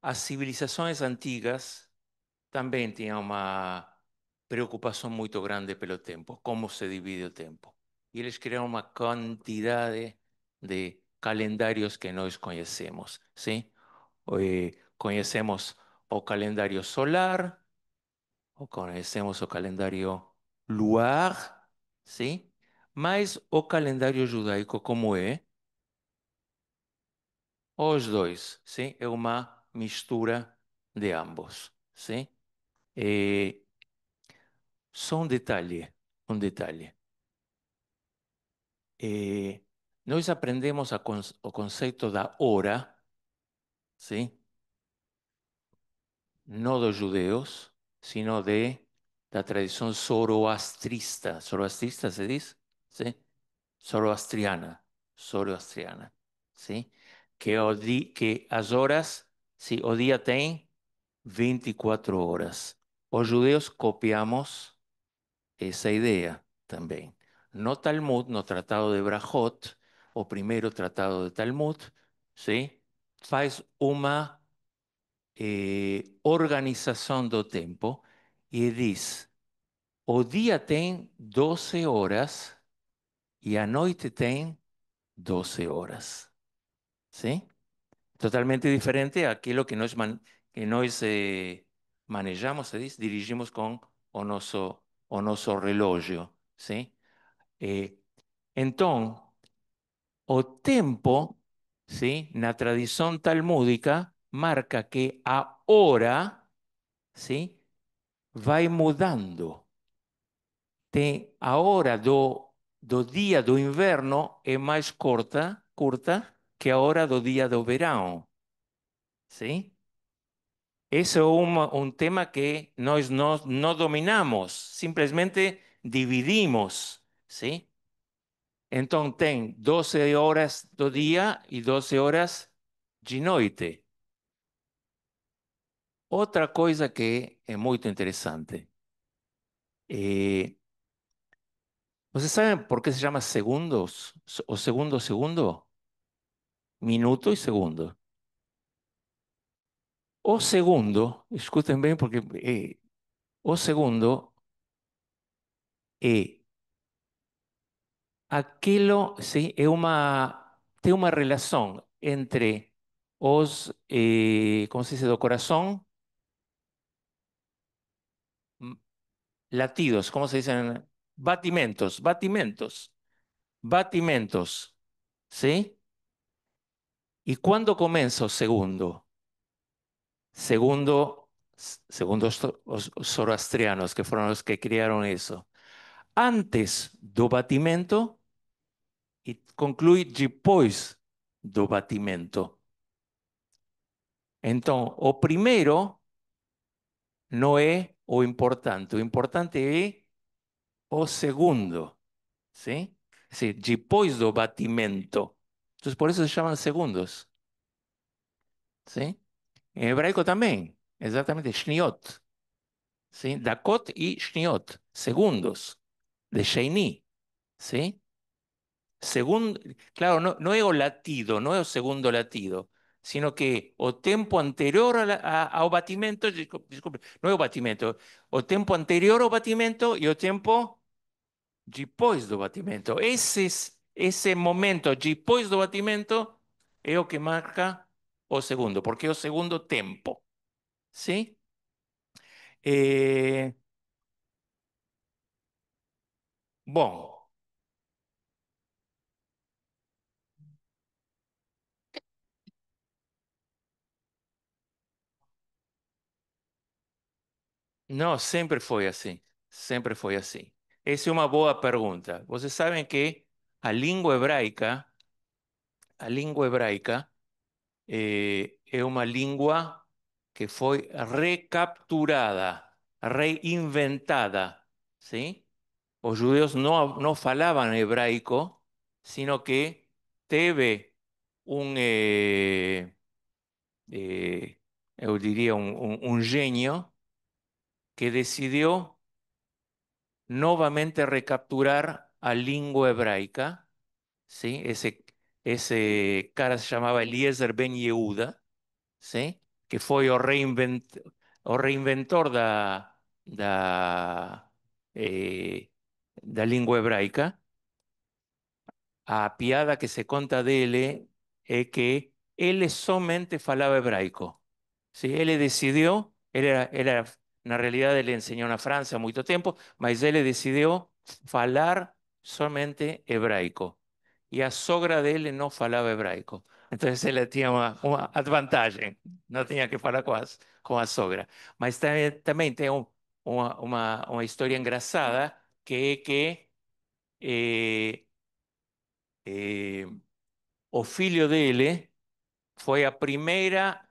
[SPEAKER 1] as civilizações antigas também tinham uma preocupação muito grande pelo tempo, como se divide o tempo. E eles criaram uma quantidade de calendários que nós conhecemos, sim? Conhecemos o calendário solar, ou conhecemos o calendário luar, sim? Mas o calendário judaico como é? Os dois, sim? É uma mistura de ambos, sim? Eh, Só um detalhe, um detalhe. Eh, Nós aprendemos o conceito da hora, sim? Não dos judeus, sino da tradição zoroastrista. Zoroastrista se diz? Sim? Zoroastriana. Zoroastriana, sim? Que as horas, sim, o dia tem 24 horas. Os judeus copiamos essa ideia também. No Talmud, no Tratado de Brajot, o primeiro tratado de Talmud, sim, faz uma organização do tempo e diz: o dia tem 12 horas e a noite tem 12 horas. Sim? Totalmente diferente àquilo que nós manejamos, se diz, dirigimos com o nosso relógio. Sim? Eh, Então, o tempo, ¿sí? Na tradição talmúdica, marca que a hora, ¿sí? Vai mudando. Tem a hora do dia do inverno é mais curta que a hora do dia do verão, ¿sí? Esse é um tema que nós não dominamos, simplesmente dividimos, ¿sí? Então tem 12 horas do dia e 12 horas de noite. Outra coisa que é muito interessante. eh, ¿Vocês sabem por que se chama segundos? O segundo? Minuto e segundo. O segundo, escutem bem porque o segundo é aquilo, sim, tem uma relação entre os, como se diz, do coração, mm, latidos, como se dizem, batimentos, ¿sí? ¿Y cuándo comienza o segundo? Segundo os zoroastrianos, que fueron los que crearon eso. Antes do batimento e conclui depois do batimento. Então, o primeiro não é o importante é o segundo, ¿sí? Es decir, depois do batimento. Entonces, por eso se llaman segundos, ¿sí? En hebraico también, exactamente, shniot, ¿sí? Dakot y shniot, segundos, de Sheini, ¿sí? Segundo, claro, no es o latido, no es o segundo latido, sino que o tempo anterior ao batimento, desculpe, não é o batimento, o tempo anterior ao batimento e o tempo depois do batimento. Esse momento depois do batimento é o que marca o segundo, porque é o segundo tempo, ¿sí? Eh, bom, não, sempre foi assim, sempre foi assim. Essa é uma boa pergunta. Vocês sabem que a língua hebraica, a língua hebraica é uma língua que foi recapturada, reinventada, ¿sí? Os judeus não falavam hebraico, sino que teve um, eu diria, um gênio que decidiu novamente recapturar a língua hebraica, ¿sí? Ese cara se llamaba Eliezer Ben Yehuda, ¿sí? Que foi o reinventor da língua hebraica. A piada que se conta dele é que ele somente falava hebraico. Sí, él decidió, na realidade ele enseñou na França há muito tempo, mas ele decidiu falar somente hebraico. E a sogra dele não falava hebraico. Então ele tinha uma vantagem, não tinha que falar com a sogra. Mas também tem uma história engraçada, que é que eh, eh, o filho dele foi a primeira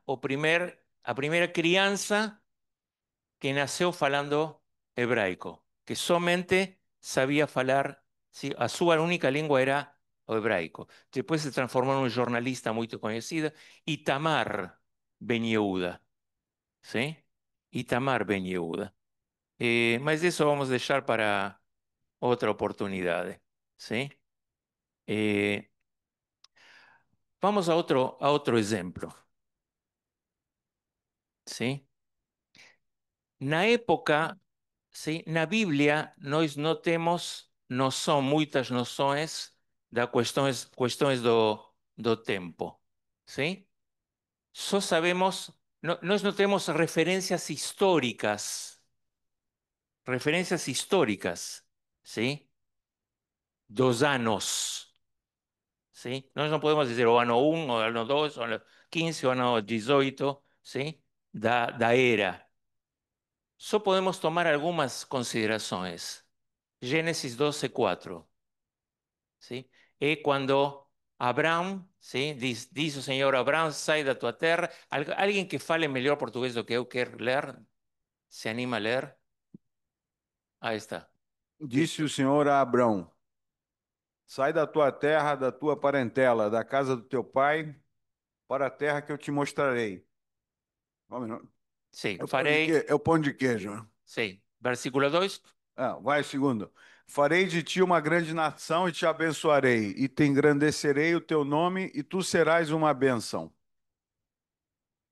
[SPEAKER 1] criança que nasceu falando hebraico, que somente sabia falar, ¿sí? A sua única língua era o hebraico. Depois se transformou num jornalista muito conhecido, Itamar Ben Yehuda, ¿sí? Itamar Ben Yehuda. Mas isso vamos deixar para outra oportunidade, ¿sí? Eh, vamos a outro exemplo, ¿sí? Na época, ¿sí? Na Bíblia, nós não temos noção, muitas noções das questões do tempo, ¿sí? Só sabemos, nós não temos referências históricas, ¿sí? Dos anos, ¿sí? Nós não podemos dizer o ano 1, o ano 2, o ano 15, o ano 18, ¿sí? Da era. Só podemos tomar algumas considerações. Gênesis 12:4, ¿sí? Es cuando Abraham, ¿sí? Dice el Señor Abraham, sai da tua terra. Alguien que fale mejor portugués do que eu quer ler, se anima a leer. Ahí está.
[SPEAKER 2] Disse o Senhor a Abrão: Sai da tua terra, da tua parentela, da casa do teu pai, para a terra que eu te mostrarei. Vamos, não.
[SPEAKER 1] Sí,
[SPEAKER 2] É o pão de
[SPEAKER 1] farei,
[SPEAKER 2] queijo. É o pão de queijo.
[SPEAKER 1] sí. Versículo 2.
[SPEAKER 2] Ah, vai, segundo. Farei de ti uma grande nação e te abençoarei, e te engrandecerei o teu nome, e tu serás uma bênção.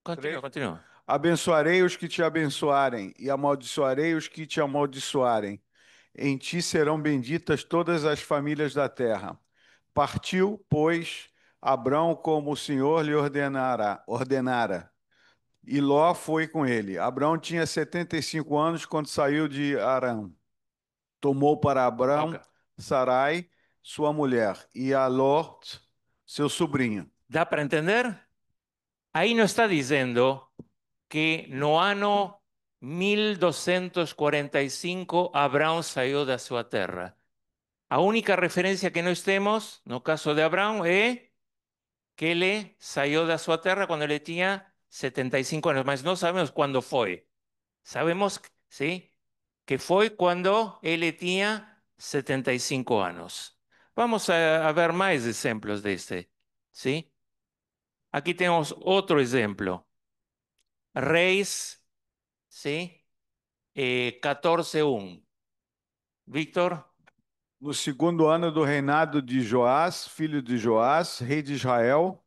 [SPEAKER 1] Continúa,
[SPEAKER 2] 3.
[SPEAKER 1] continúa.
[SPEAKER 2] Abençoarei os que te abençoarem, e amaldiçoarei os que te amaldiçoarem. em ti serão benditas todas as famílias da terra. Partiu, pois, Abrão como o Senhor lhe ordenara. E Ló foi com ele. Abrão tinha 75 anos quando saiu de Arã. Tomou para
[SPEAKER 1] Ok.
[SPEAKER 2] Abrão Sarai, sua mulher, e a Ló, seu sobrinho.
[SPEAKER 1] ¿Da para entender? Ahí no está diciendo que no ano 1245 Abrão saiu da sua terra. A única referencia que nós temos, no caso de Abrão, é que ele saiu da sua terra quando ele tinha 75 anos, mas não sabemos quando foi. Sabemos, ¿sí? Que foi quando ele tinha 75 anos. Vamos a ver mais exemplos deste, ¿sí? Aquí tenemos otro ejemplo. Reis, ¿sí? 14:1. Víctor,
[SPEAKER 2] No segundo ano do reinado de Joás, filho de Joás, rei de Israel,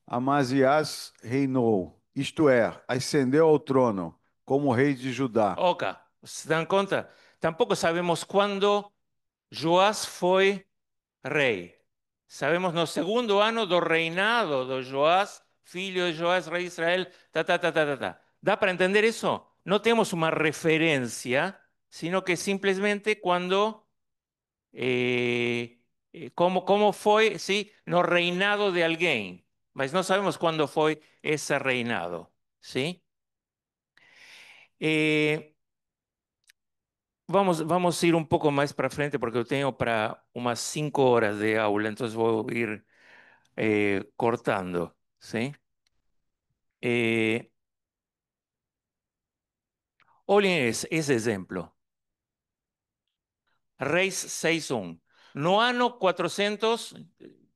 [SPEAKER 2] Amazias reinou, isto é, ascendeu ao trono como rei de Judá.
[SPEAKER 1] Oca, ¿se dan cuenta? Tampoco sabemos cuándo Joás foi rei. Sabemos no segundo ano do reinado de Joás, filho de Joás, rei de Israel, ta, ta, ta, ta, ta, ta. ¿Da para entender eso? No tenemos una referencia, sino que simplemente cuando, cómo fue, ¿sí? No reinado de alguien, mas no sabemos cuándo fue ese reinado, ¿sí? Eh, vamos a ir un poco más para frente porque yo tengo para unas 5 horas de aula, entonces voy a ir cortando, ¿sí? Eh, olhem esse exemplo. Reis 6:1. No ano 400,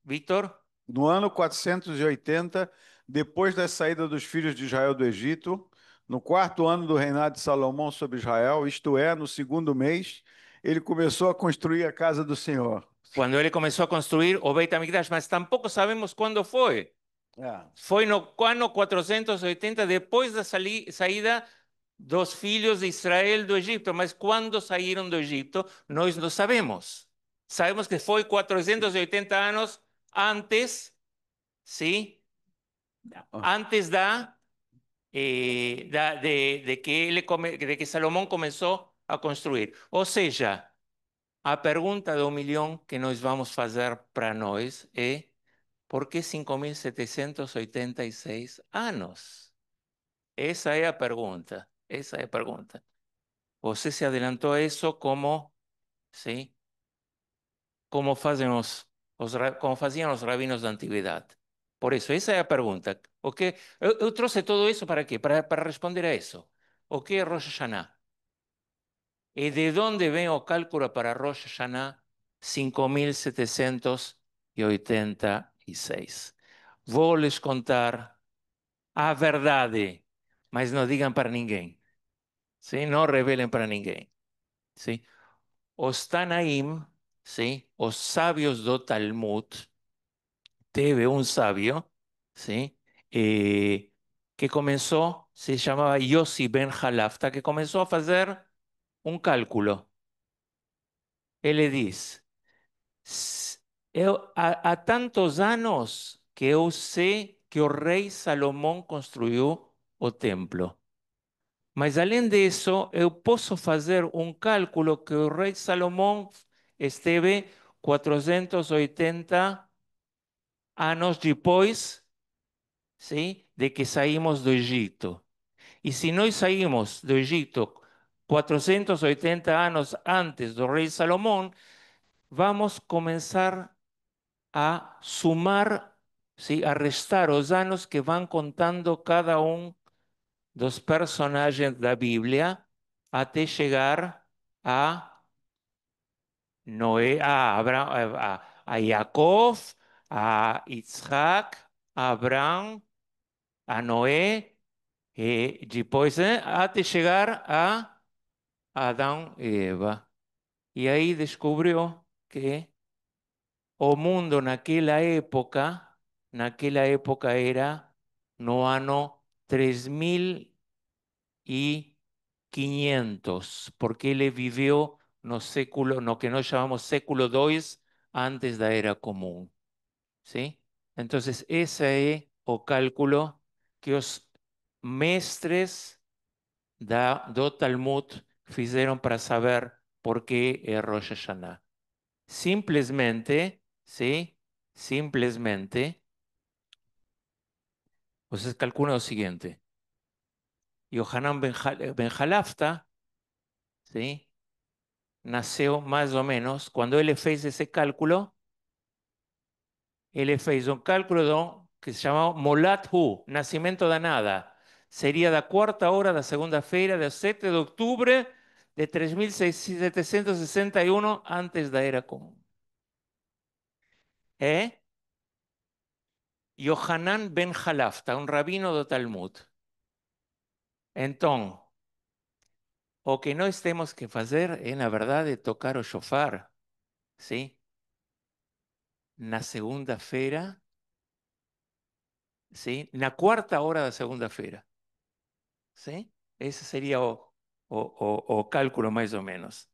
[SPEAKER 1] Víctor,
[SPEAKER 2] No ano 480, depois da saída dos filhos de Israel do Egito, no quarto ano do reinado de Salomão sobre Israel, isto é, no segundo mês, ele começou a construir a casa do Senhor.
[SPEAKER 1] quando ele começou a construir o Beit HaMikdash, mas tampouco sabemos quando foi.
[SPEAKER 2] É.
[SPEAKER 1] Foi no ano 480, depois da saída dos filhos de Israel do Egito. Mas quando saíram do Egito, nós não sabemos. Sabemos que foi 480 anos antes, ¿sí?
[SPEAKER 2] Ah,
[SPEAKER 1] Antes de que Salomón comenzó a construir. O sea, a pergunta do millón que nós vamos fazer para nós é por que 5.786 anos? Esa es la pregunta. Esa es la pregunta. Você se adelantou a eso como, ¿sí? Como, como hacían los rabinos de antigüedad. Por eso, esa es la pregunta. ¿Ok? Yo trouxe todo eso para qué? Para responder a eso. ¿O qué es Rosh Hashanah? ¿Y de dónde ven o cálculo para Rosh Hashanah 5.786? Vou les contar a verdade, mas não digam para ninguém. ¿Sí? No revelen para ninguém. ¿Sí? Os Tanaim, ¿sí? Os sabios do Talmud, teve un sabio, ¿sí? Que comenzó, se llamaba Yossi Ben Halafta, que comenzó a hacer un cálculo. Él le dice, a tantos anos que eu sei que o rei Salomão construiu o templo. Mas além disso, eu posso fazer um cálculo que o rei Salomão esteve 480 anos depois, sim, de que saímos do Egito. E se nós saímos do Egito 480 anos antes do rei Salomão, vamos começar a sumar, sim, a restar os anos que vão contando cada um dos personagens da Bíblia até chegar a Noé, a Abraham, a Jacob, a Isaac, a Abraham, a Noé, e depois até chegar a Adão e Eva. E aí descobriu que o mundo naquela época era no ano 3.500, porque ele viveu no que nós chamamos século II antes da Era Comum. ¿Sí? Entonces, ese é o cálculo que os mestres do Talmud fizeram para saber por que é Rosh Hashanah. Simplesmente, ¿sí? Simplesmente, vocês calculam o seguinte: Yohanan ben Halafta, ¿sí? Nasceu mais ou menos, quando ele fez esse cálculo, ele fez um cálculo que se chamava Molat Hu, nascimento da nada. Seria da quarta hora da segunda-feira, de 7 de outubro de 3761 antes da Era Comum. É Yohanan ben Halafta, um rabino do Talmud. Então, o que nós temos que fazer é, na verdade, tocar o shofar, sim? Na segunda-feira, sim? Na quarta hora da segunda-feira, sim? Esse seria o cálculo mais ou menos.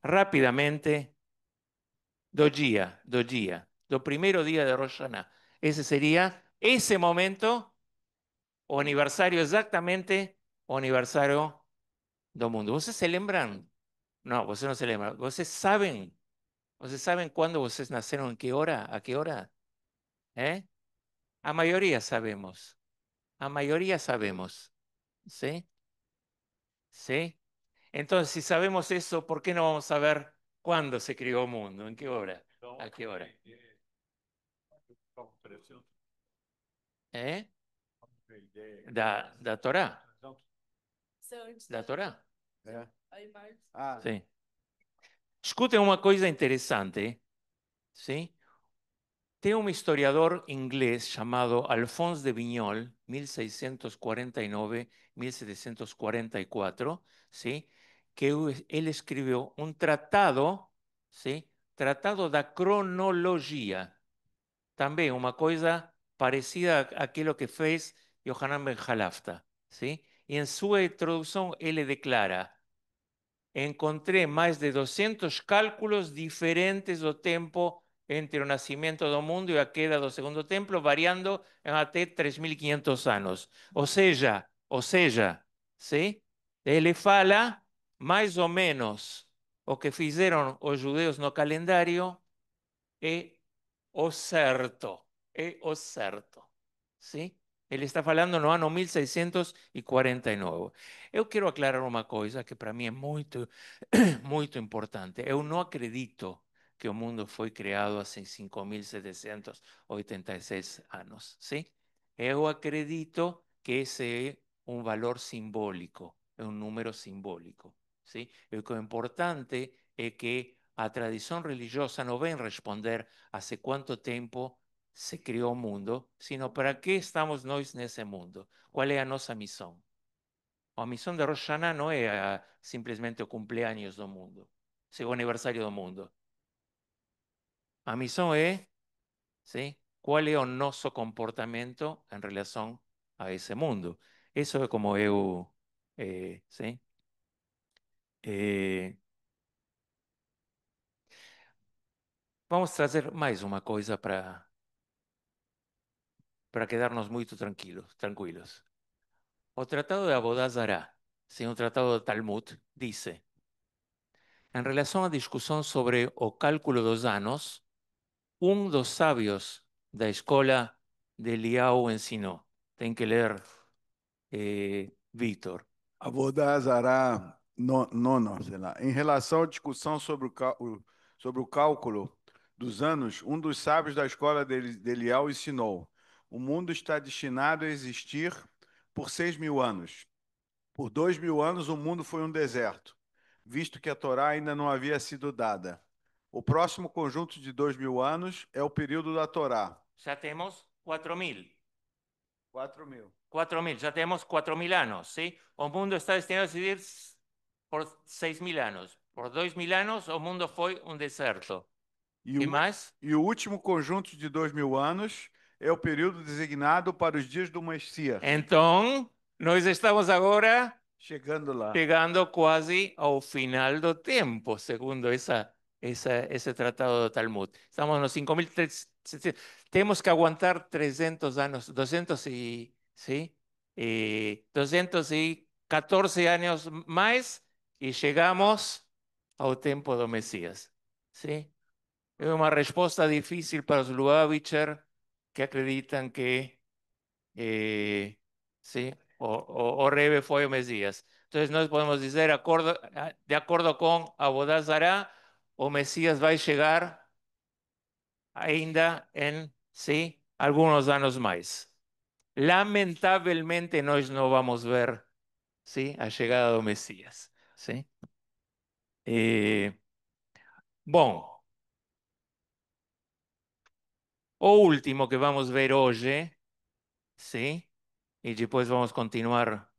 [SPEAKER 1] Rapidamente, do primeiro dia de Rosh Hashanah. Esse seria, esse momento, o aniversário exatamente, o aniversário do mundo. Vocês se lembram? Não, vocês não se lembram. Vocês sabem quando vocês nasceram, em que hora? A que hora? ¿Eh? A maioria sabemos. A maioria sabemos. ¿Sí? ¿Sí? Entonces, si sabemos eso, ¿por qué no vamos a ver cuándo se creó el mundo? ¿En qué hora? ¿A qué hora? ¿Eh? Da Torá. Da Torá.
[SPEAKER 2] É. Ah,
[SPEAKER 1] Sim. Escutem uma coisa interessante, sim? Tem um historiador inglês chamado Alphonse de Vignoles, 1649-1744, ¿sí? Que ele escreveu um tratado, ¿sí? Tratado da cronologia. Também uma coisa parecida àquilo que fez Yohanan ben Halafta, ¿sí? E em sua introdução ele declara: encontré más de 200 cálculos diferentes do tempo entre o nascimento do mundo e a queda do segundo templo, variando em até 3.500 anos. Ou seja, ¿sí? Ele fala mais ou menos o que fizeram os judeus no calendário é o certo, é o certo, ¿sí? Ele está falando no ano 1649. Eu quero aclarar uma coisa que para mim é muito, muito importante. Eu não acredito que o mundo foi criado há 5.786 anos, ¿sí? Eu acredito que esse é um valor simbólico, é um número simbólico, ¿sí? E o que é importante é que a tradição religiosa não vem responder hace quanto tempo se criou o mundo, sino para que estamos nós nesse mundo. Qual é a nossa missão? A missão de Rosh Hashanah não é simplesmente o cumpleaños do mundo, o aniversário do mundo. A missão é, sim, qual é o nosso comportamento em relação a esse mundo. Isso é como eu, sim. Vamos trazer mais uma coisa para quedarnos muito tranquilos. O Tratado de Abodazará, sim, o Tratado do Talmud, diz: em relação à discussão sobre o cálculo dos anos, dos sábios da escola de Eliyahu ensinou. Tem que ler, Victor.
[SPEAKER 2] Avodazará nono, sei lá. Em relação à discussão sobre sobre o cálculo dos anos, um dos sábios da escola de Eliel ensinou: o mundo está destinado a existir por 6.000 anos. Por 2.000 anos, o mundo foi um deserto, visto que a Torá ainda não havia sido dada. O próximo conjunto de 2.000 anos é o período da Torá.
[SPEAKER 1] Já temos 4.000.
[SPEAKER 2] 4.000.
[SPEAKER 1] 4.000, já temos 4.000 anos, sim? O mundo está destinado a existir por 6.000 anos. Por 2.000 anos, o mundo foi um deserto.
[SPEAKER 2] E
[SPEAKER 1] Que
[SPEAKER 2] o,
[SPEAKER 1] mais?
[SPEAKER 2] e o último conjunto de 2.000 anos é o período designado para os dias do Messias.
[SPEAKER 1] Então, nós estamos agora
[SPEAKER 2] Chegando lá.
[SPEAKER 1] chegando quase ao final do tempo, segundo esse tratado do Talmud. Estamos nos 5.700, temos que aguantar 300 anos, 200 e, ¿sí? 214 anos mais e chegamos ao tempo do Messias. ¿Sí? É uma resposta difícil para os Lubavitcher, que acreditam que sí, o Rebe fue o Mesías. Entonces, nós podemos dizer, de acordo com Abodazará, o Mesías vai chegar ainda em, sí, algunos anos mais. Lamentavelmente, nós não vamos ver, sí, a chegada do Mesías, sí. Eh, bom, o último que vamos ver hoje, sí, e depois vamos continuar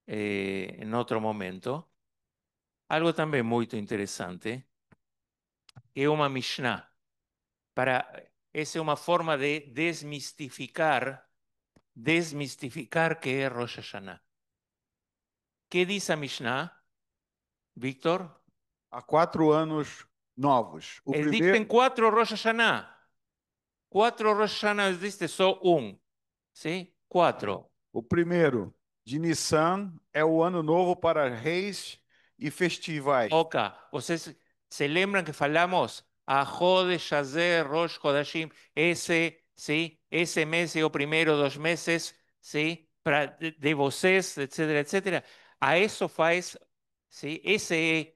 [SPEAKER 1] em outro momento. Algo também muito interessante é uma Mishnah. Essa é uma forma de desmistificar que é Rosh Hashanah. Que diz a Mishnah, Víctor?
[SPEAKER 2] Há 4 anos novos. O
[SPEAKER 1] Existem
[SPEAKER 2] primeiro,
[SPEAKER 1] quatro Rosh Hashanah. Quatro Rosh Hashanah, existe só um. Sim? Quatro.
[SPEAKER 2] o primeiro de Nissan é o ano novo para reis e festivais.
[SPEAKER 1] Ok. Vocês se lembram que falamos a Jode, Shazer, Rosh, Hodashim, esse, sim, esse mês é o primeiro dos meses, sim, para de vocês, etc, etc. A isso faz, sim, esse é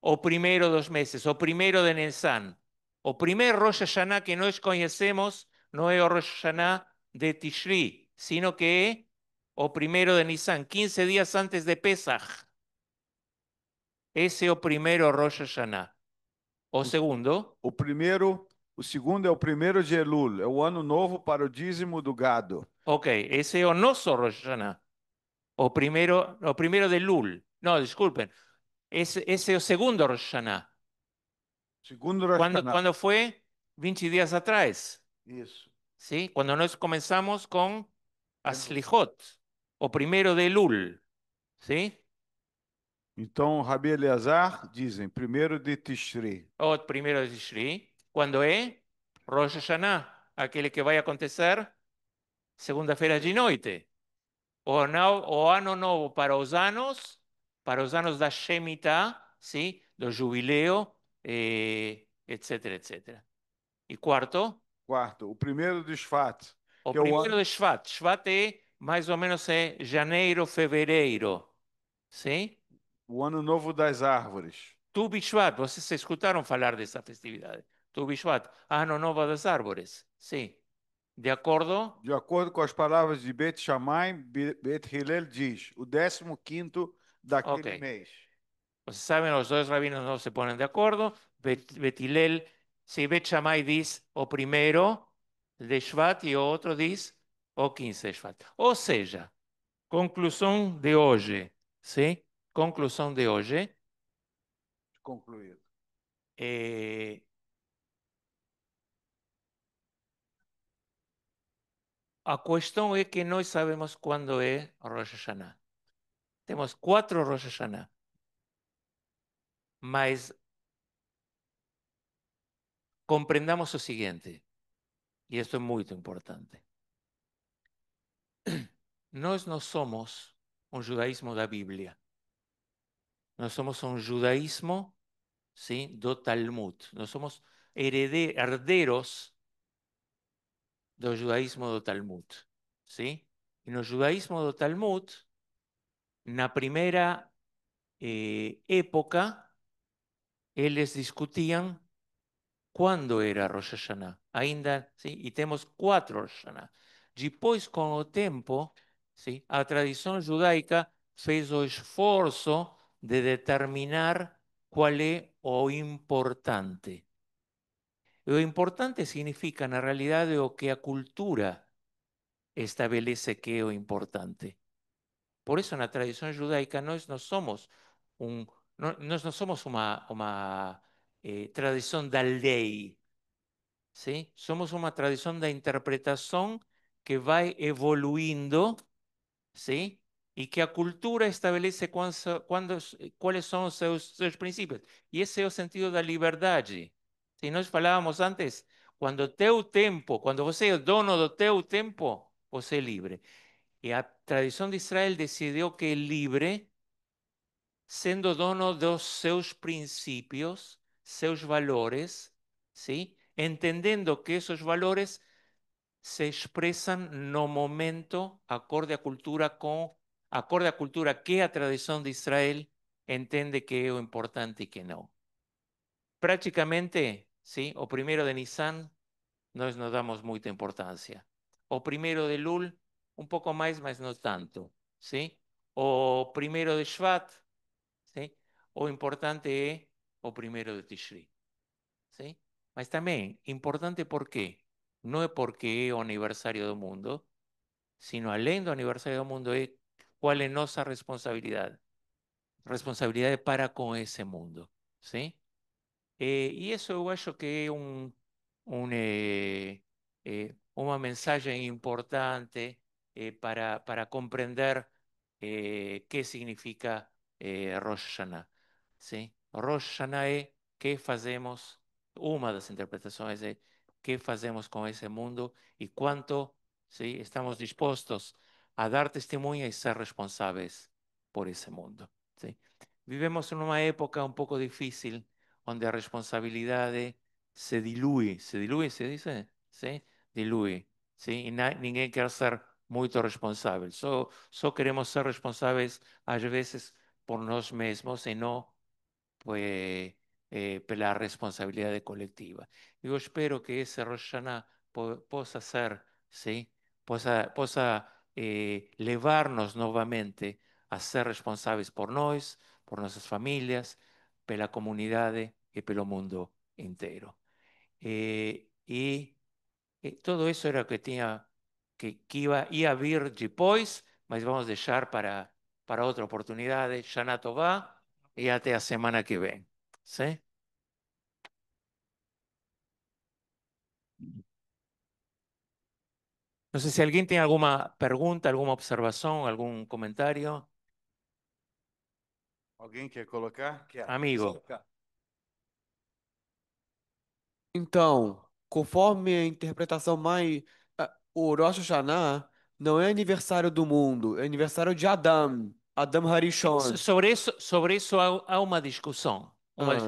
[SPEAKER 1] o primeiro dos meses, o primeiro de Nisan. O primeiro Rosh Hashanah que nós conhecemos não é o Rosh Hashanah de Tishri, sino que é o primeiro de Nisan, 15 dias antes de Pesach. Esse é o primeiro Rosh Hashanah. O
[SPEAKER 2] O,
[SPEAKER 1] segundo,
[SPEAKER 2] o primeiro, o segundo é o primeiro de Elul, é o ano novo para o dízimo do gado.
[SPEAKER 1] ok, esse é o nosso Rosh Hashanah. O primeiro de Lul. No, disculpen. Ese é o segundo Rosh Hashanah.
[SPEAKER 2] Segundo Rosh Hashanah.
[SPEAKER 1] ¿Cuándo fue? 20 días atrás.
[SPEAKER 2] Isso.
[SPEAKER 1] ¿Sí? Cuando nos comenzamos con
[SPEAKER 2] Elul.
[SPEAKER 1] Aslijot. O primero de Lul. ¿Sí?
[SPEAKER 2] Então, Rabi Eleazar dizem, primeiro de Tishri.
[SPEAKER 1] O primero de Tishri. ¿Cuándo es? Rosh Hashanah. Aquele que vai acontecer segunda-feira de noite. O ano novo para os anos da Shemitah, ¿sí? Do jubileu, etcétera, etcétera. E quarto,
[SPEAKER 2] Quarto, o primeiro de Shvat,
[SPEAKER 1] o
[SPEAKER 2] que é o
[SPEAKER 1] primeiro
[SPEAKER 2] ano,
[SPEAKER 1] de Shvat. Shvat é mais ou menos janeiro, fevereiro, ¿sí?
[SPEAKER 2] o ano novo das árvores.
[SPEAKER 1] Tu Bishvat, vocês escutaram falar dessa festividade. Tu Bishvat, ano novo das árvores, sim. De acordo?
[SPEAKER 2] De acordo com as palavras de Bet Shammai, Bet Hillel diz, o 15º
[SPEAKER 1] Ok.
[SPEAKER 2] daquele mês.
[SPEAKER 1] Vocês sabem, os dois rabinos não se põem de acordo. Betilel, se Bet Shammai diz o primeiro de Shvat e o outro diz o 15 de Shvat. Ou seja, conclusão de hoje, sim? Conclusão de hoje.
[SPEAKER 2] Concluído.
[SPEAKER 1] eh, a questão é que nós sabemos quando é Rosh Hashanah. Temos quatro Rosh Hashanah, mas compreendamos o siguiente, e isto é muito importante. Nós não somos um judaísmo da Bíblia. Nós somos um judaísmo, sim, do Talmud. Nós somos herdeiros do judaísmo do Talmud, sim? E no judaísmo do Talmud, na primeira época, eles discutiam quando era Rosh Hashanah. Ainda, sim, e temos quatro Rosh Hashanah. Depois, com o tempo, sim, a tradição judaica fez o esforço de determinar qual é o importante. E o importante significa, na realidade, o que a cultura estabelece que é o importante. Por isso, na tradição judaica, nós não somos nós não somos uma tradição da lei. ¿Sí? Somos una tradición de interpretación que va evoluindo, ¿sí? y que a cultura estabelece cuáles son seus princípios. E esse é o sentido da liberdade. Se nós falávamos antes, quando teu tempo, quando você é dono do teu tempo, você é livre. E a tradição de Israel decidiu que é livre, sendo dono dos seus princípios, seus valores, ¿sí? Entendendo que esos valores se expresan no momento acorde a cultura que a tradição de Israel entende que é o importante e que não. Praticamente, ¿sí? O primeiro de Nisan, nós não damos muita importância. O primeiro de Lul, um pouco mais, mas não tanto, ¿sí? O primeiro de Shvat, ¿sí? O importante é o primeiro de Tishri, ¿sí? Mas também, importante por quê? Não é porque é o aniversário do mundo, sino além do aniversário do mundo é qual é nossa responsabilidade. Responsabilidade para com esse mundo, ¿sí? E isso eu acho que é uma mensagem importante para compreender qué significa Rosh Hashanah. ¿Sí? Rosh Hashanah es qué hacemos, una de las interpretaciones es qué hacemos con ese mundo y cuánto, ¿sí? Estamos dispuestos a dar testimonio y ser responsables por ese mundo. ¿Sí? Vivimos en una época un poco difícil donde la responsabilidad se diluye, se dice, ¿sí? Diluye, ¿sí? Y ninguém quiere ser muy responsable. Só queremos ser responsáveis, às vezes, por nós mesmos e não pela responsabilidade coletiva. Eu espero que esse Rosh Hashanah possa ser, ¿sí? Possa levar-nos novamente a ser responsáveis por nós, por nossas famílias, pela comunidade e pelo mundo inteiro. Todo isso era o que tinha que ia vir depois, mas vamos deixar para outra oportunidade. Shana Tová e até a semana que vem. Sim? Não sei se alguém tem alguma pergunta, alguma observação, algum comentário.
[SPEAKER 2] Alguém quer colocar? Quer.
[SPEAKER 1] Amigo,
[SPEAKER 3] Então, conforme a interpretação mais. O Rosh Hashanah não é aniversário do mundo, é aniversário de Adam. Adam Harishon.
[SPEAKER 1] sobre isso há uma
[SPEAKER 3] Ah,
[SPEAKER 1] discussão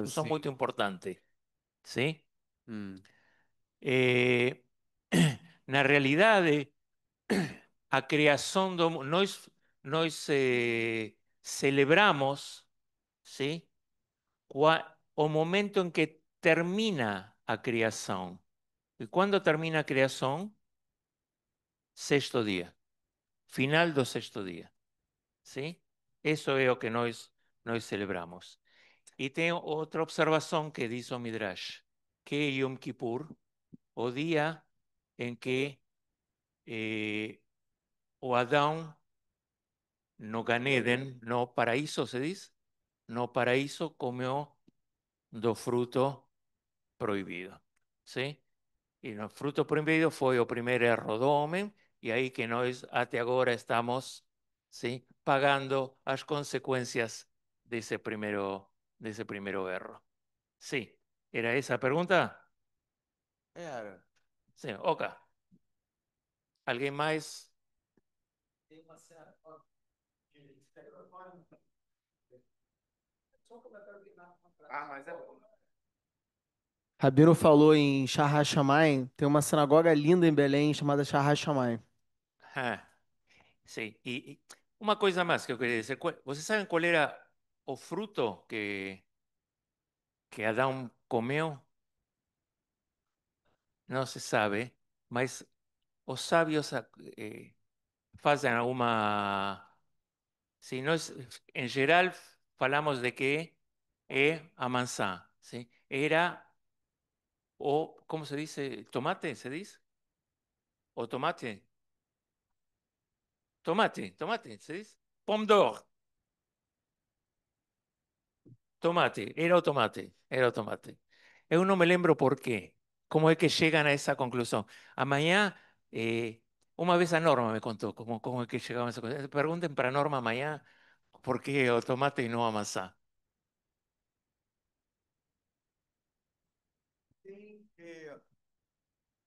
[SPEAKER 3] sim.
[SPEAKER 1] muito importante. Sim?
[SPEAKER 3] Hum.
[SPEAKER 1] Eh, na realidade, a criação do nós celebramos, ¿sí? O momento en que termina a criação. E quando termina a criação? Sexto dia. Final do sexto dia. ¿Sí? Isso é o que nós celebramos. E tem outra observação que diz o Midrash, que é Yom Kippur, o dia em que o Adão no Gan Eden, no paraíso se diz, no paraíso comeu do fruto proibido. ¿Sí? E no fruto proibido foi o primeiro erro do homem, e aí que nós até agora estamos, ¿sí? Pagando as consequências desse primeiro erro. Sí, ¿era esa a pergunta?
[SPEAKER 3] Era.
[SPEAKER 1] Sí, ok. ¿Alguien más?
[SPEAKER 3] Rabino falou em Shahar Shamayim, tem uma sinagoga linda em Belém chamada Shahar Shamayim.
[SPEAKER 1] Ah, sí, y una cosa más que eu queria dizer. ¿Vocês sabem qual era o fruto que Adão comeu? Não se sabe, mas os sábios fazem alguma... Si nós, em geral, falamos de que é a maçã, ¿sí? Era o, ¿cómo se dice? ¿Tomate, se dice? ¿O tomate? Tomate, ¿se dice? Pomme d'or, tomate, era o tomate. Eu não me lembro por quê, como é que chegam a essa conclusão. Amanhã Uma vez a Norma me contó cómo es que llegaban esas cosas. Pregunten para Norma mañana por qué o tomate y no a maçã.
[SPEAKER 4] Tem,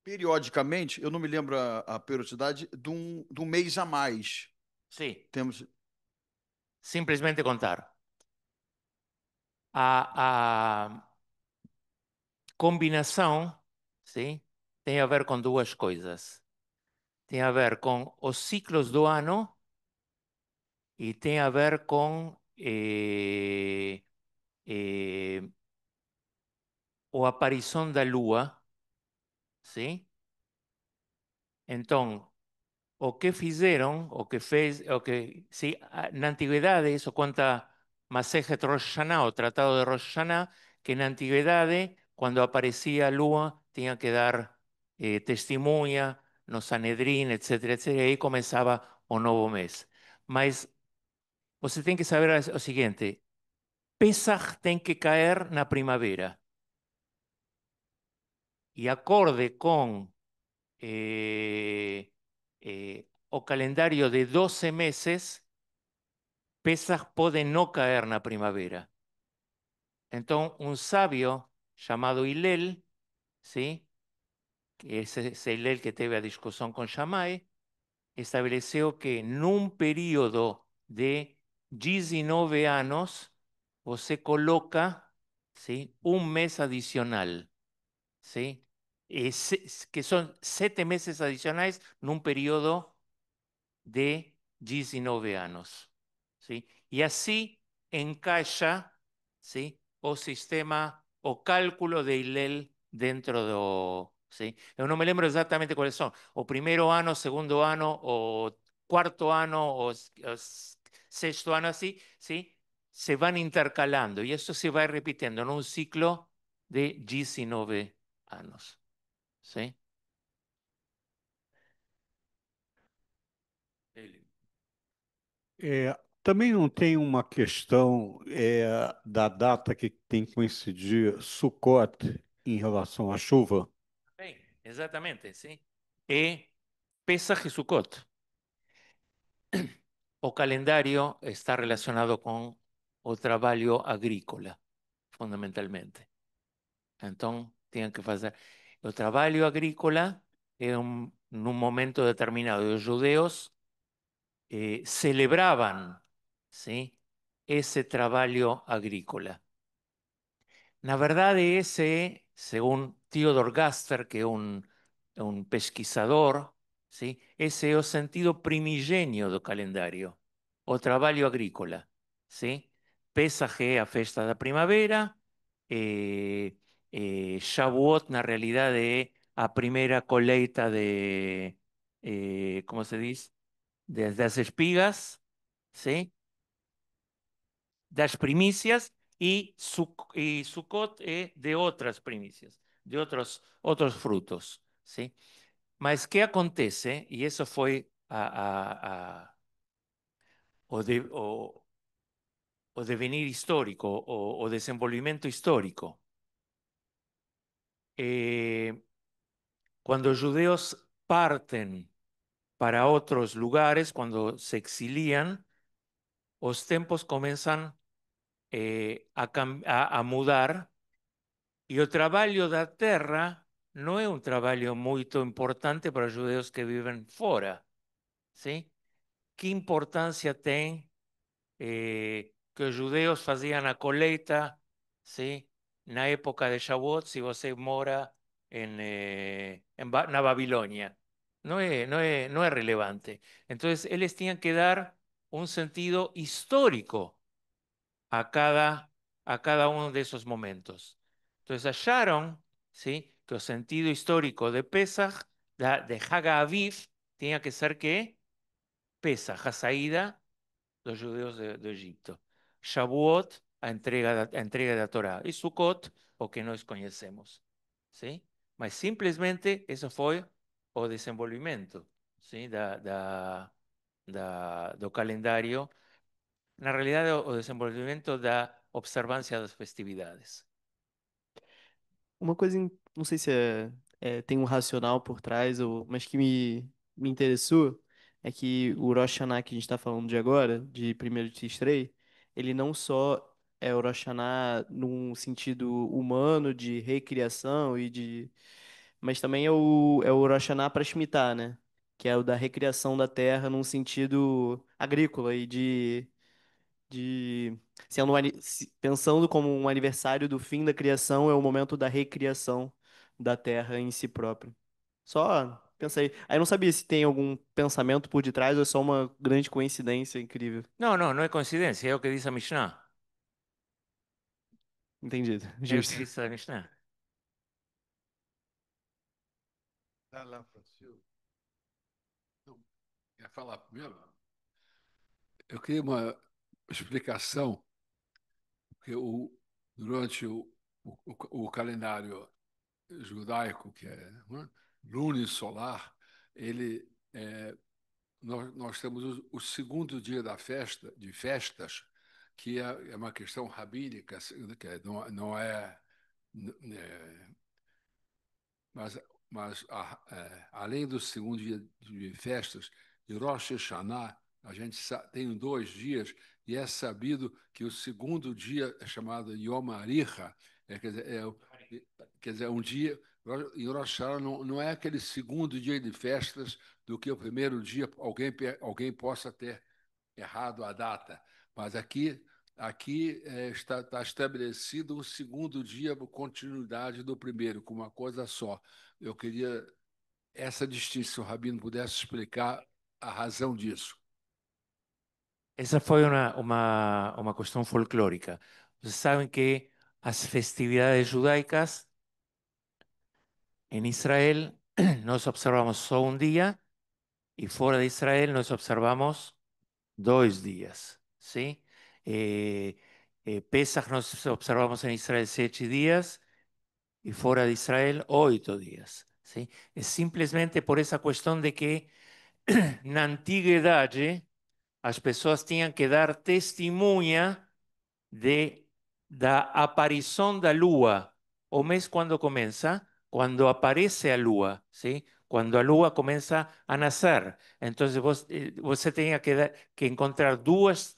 [SPEAKER 4] periodicamente, eu não me lembro a periodicidade, de um mês a mais.
[SPEAKER 1] Sí,
[SPEAKER 4] Temos.
[SPEAKER 1] simplemente contar. A combinação, sim, tem a ver com duas coisas. Tem a ver com os ciclos do ano e tem a ver com eh, a aparição da lua, sim? Então, o que fizeram, sí, na antiguidade, isso conta Masejet Rosh Hashanah, o Tratado de Rosh Hashanah, que na antiguidade, quando aparecia a lua, tinha que dar testemunha no Sanedrim, etc, etc, e aí começava o novo mês. Mas você tem que saber o seguinte, Pesach tem que cair na primavera. E acorde com o calendario de 12 meses, Pesach pode no caer na primavera. Entonces, un sabio llamado Hillel, ¿sí? Que ese Hillel que teve a discusión con Shammai, estableció que en un periodo de 19 años, você coloca, ¿sí? Un mes adicional, ¿sí? Que son 7 meses adicionales en un periodo de 19 anos. ¿Sí? E assim encaixa, ¿sí? O sistema, o cálculo de Hillel dentro do... ¿sí? Eu não me lembro exatamente quais são. O primeiro ano, segundo ano, o quarto ano, o sexto ano, assim, ¿sí? Se van intercalando y eso se va repitiendo en un ciclo de 19 anos. ¿Sí?
[SPEAKER 5] Também não tem uma questão da data que tem que coincidir Sukkot em relação à chuva?
[SPEAKER 1] Bem, exatamente, sim. E Pesach e Sukkot. O calendario está relacionado con o trabalho agrícola, fundamentalmente. Entonces, tienen que hacer... O trabalho agrícola en un momento determinado. Los judeos celebraban, ¿sí? Ese trabalho agrícola. Na verdade, ese, según Theodor Gaster, que es un pesquisador, ¿sí? Ese es o sentido primigenio do calendario, o trabalho agrícola, ¿sí? Pesaj é a festa da primavera, Shavuot, na realidade, é a primeira colheita de, como se diz? Das espigas, ¿sí? Das primicias y Sukkot de otras primicias, de otros frutos. ¿Sí? Mas ¿qué acontece? Y eso fue o devenir histórico o desenvolvimiento histórico. Cuando los judeos parten para otros lugares, cuando se exilian, los tempos comienzan a mudar. E o trabalho da terra não é um trabalho muito importante para os judeus que vivem fora. Sim? Que importância tem que os judeus faziam a colheita, sim? Na época de Shavuot, se você mora na Babilônia? Não é relevante. Então, eles tinham que dar um sentido histórico a cada uno de esos momentos. Entonces hallaron, ¿sí? Que el sentido histórico de Pesach, de Haga Aviv, tenía que ser que Pesach, a saída los judeos de Egipto. Shavuot, a entrega da Torá. Y Sukkot, o que nós conhecemos. ¿Sí? Mas simplesmente eso fue o desenvolvimento, ¿sí? Do calendario na realidade, o desenvolvimento da observância das festividades.
[SPEAKER 6] Uma coisa, não sei se tem um racional por trás, mas que me interessou é que o Rosh Hashanah que a gente está falando de agora, de 1º de Tishrei, ele não só é o Rosh Hashanah num sentido humano de recriação e de, mas também é o Rosh Hashanah para Shemitah, né? Que é o da recriação da terra num sentido agrícola e de sendo pensando como um aniversário do fim da criação, é o momento da recriação da terra em si próprio. Só pensei. Aí eu não sabia se tem algum pensamento por detrás ou é só uma grande coincidência incrível.
[SPEAKER 1] No, no, no es coincidencia, es lo que dice la Mishnah.
[SPEAKER 6] Entendido.
[SPEAKER 1] Es lo que
[SPEAKER 6] Justo.
[SPEAKER 1] dice la Mishnah.
[SPEAKER 7] Tá lá, Francisco. Não, quer falar primeiro? Eu queria uma explicação, porque durante o calendário judaico, que é, né, lunisolar, ele, nós temos o segundo dia da festa, de festas, que é uma questão rabínica, que não é, mas, além do segundo dia de festas, de Rosh Hashanah, a gente tem 2 dias, e é sabido que o segundo dia é chamado Yom Aricha, quer dizer, um dia, em Rosh Hashanah não é aquele segundo dia de festas do que o primeiro dia alguém possa ter errado a data, mas aqui está estabelecido um segundo dia, continuidade do primeiro, com uma coisa só. Eu queria essa distinção, se o Rabino pudesse explicar a razão disso.
[SPEAKER 1] Esa fue una cuestión folclórica. Ustedes saben que las festividades judaicas en Israel nos observamos solo un día y fuera de Israel nos observamos 2 días, ¿sí? Pesach nos observamos en Israel 7 días y fuera de Israel 8 días, ¿sí? Es simplemente por esa cuestión de que na antiguidade as pessoas tinham que dar testemunha da aparição da lua. O mês quando começa? Quando aparece a lua, ¿sí? Quando a lua começa a nascer. Então você tinha que encontrar duas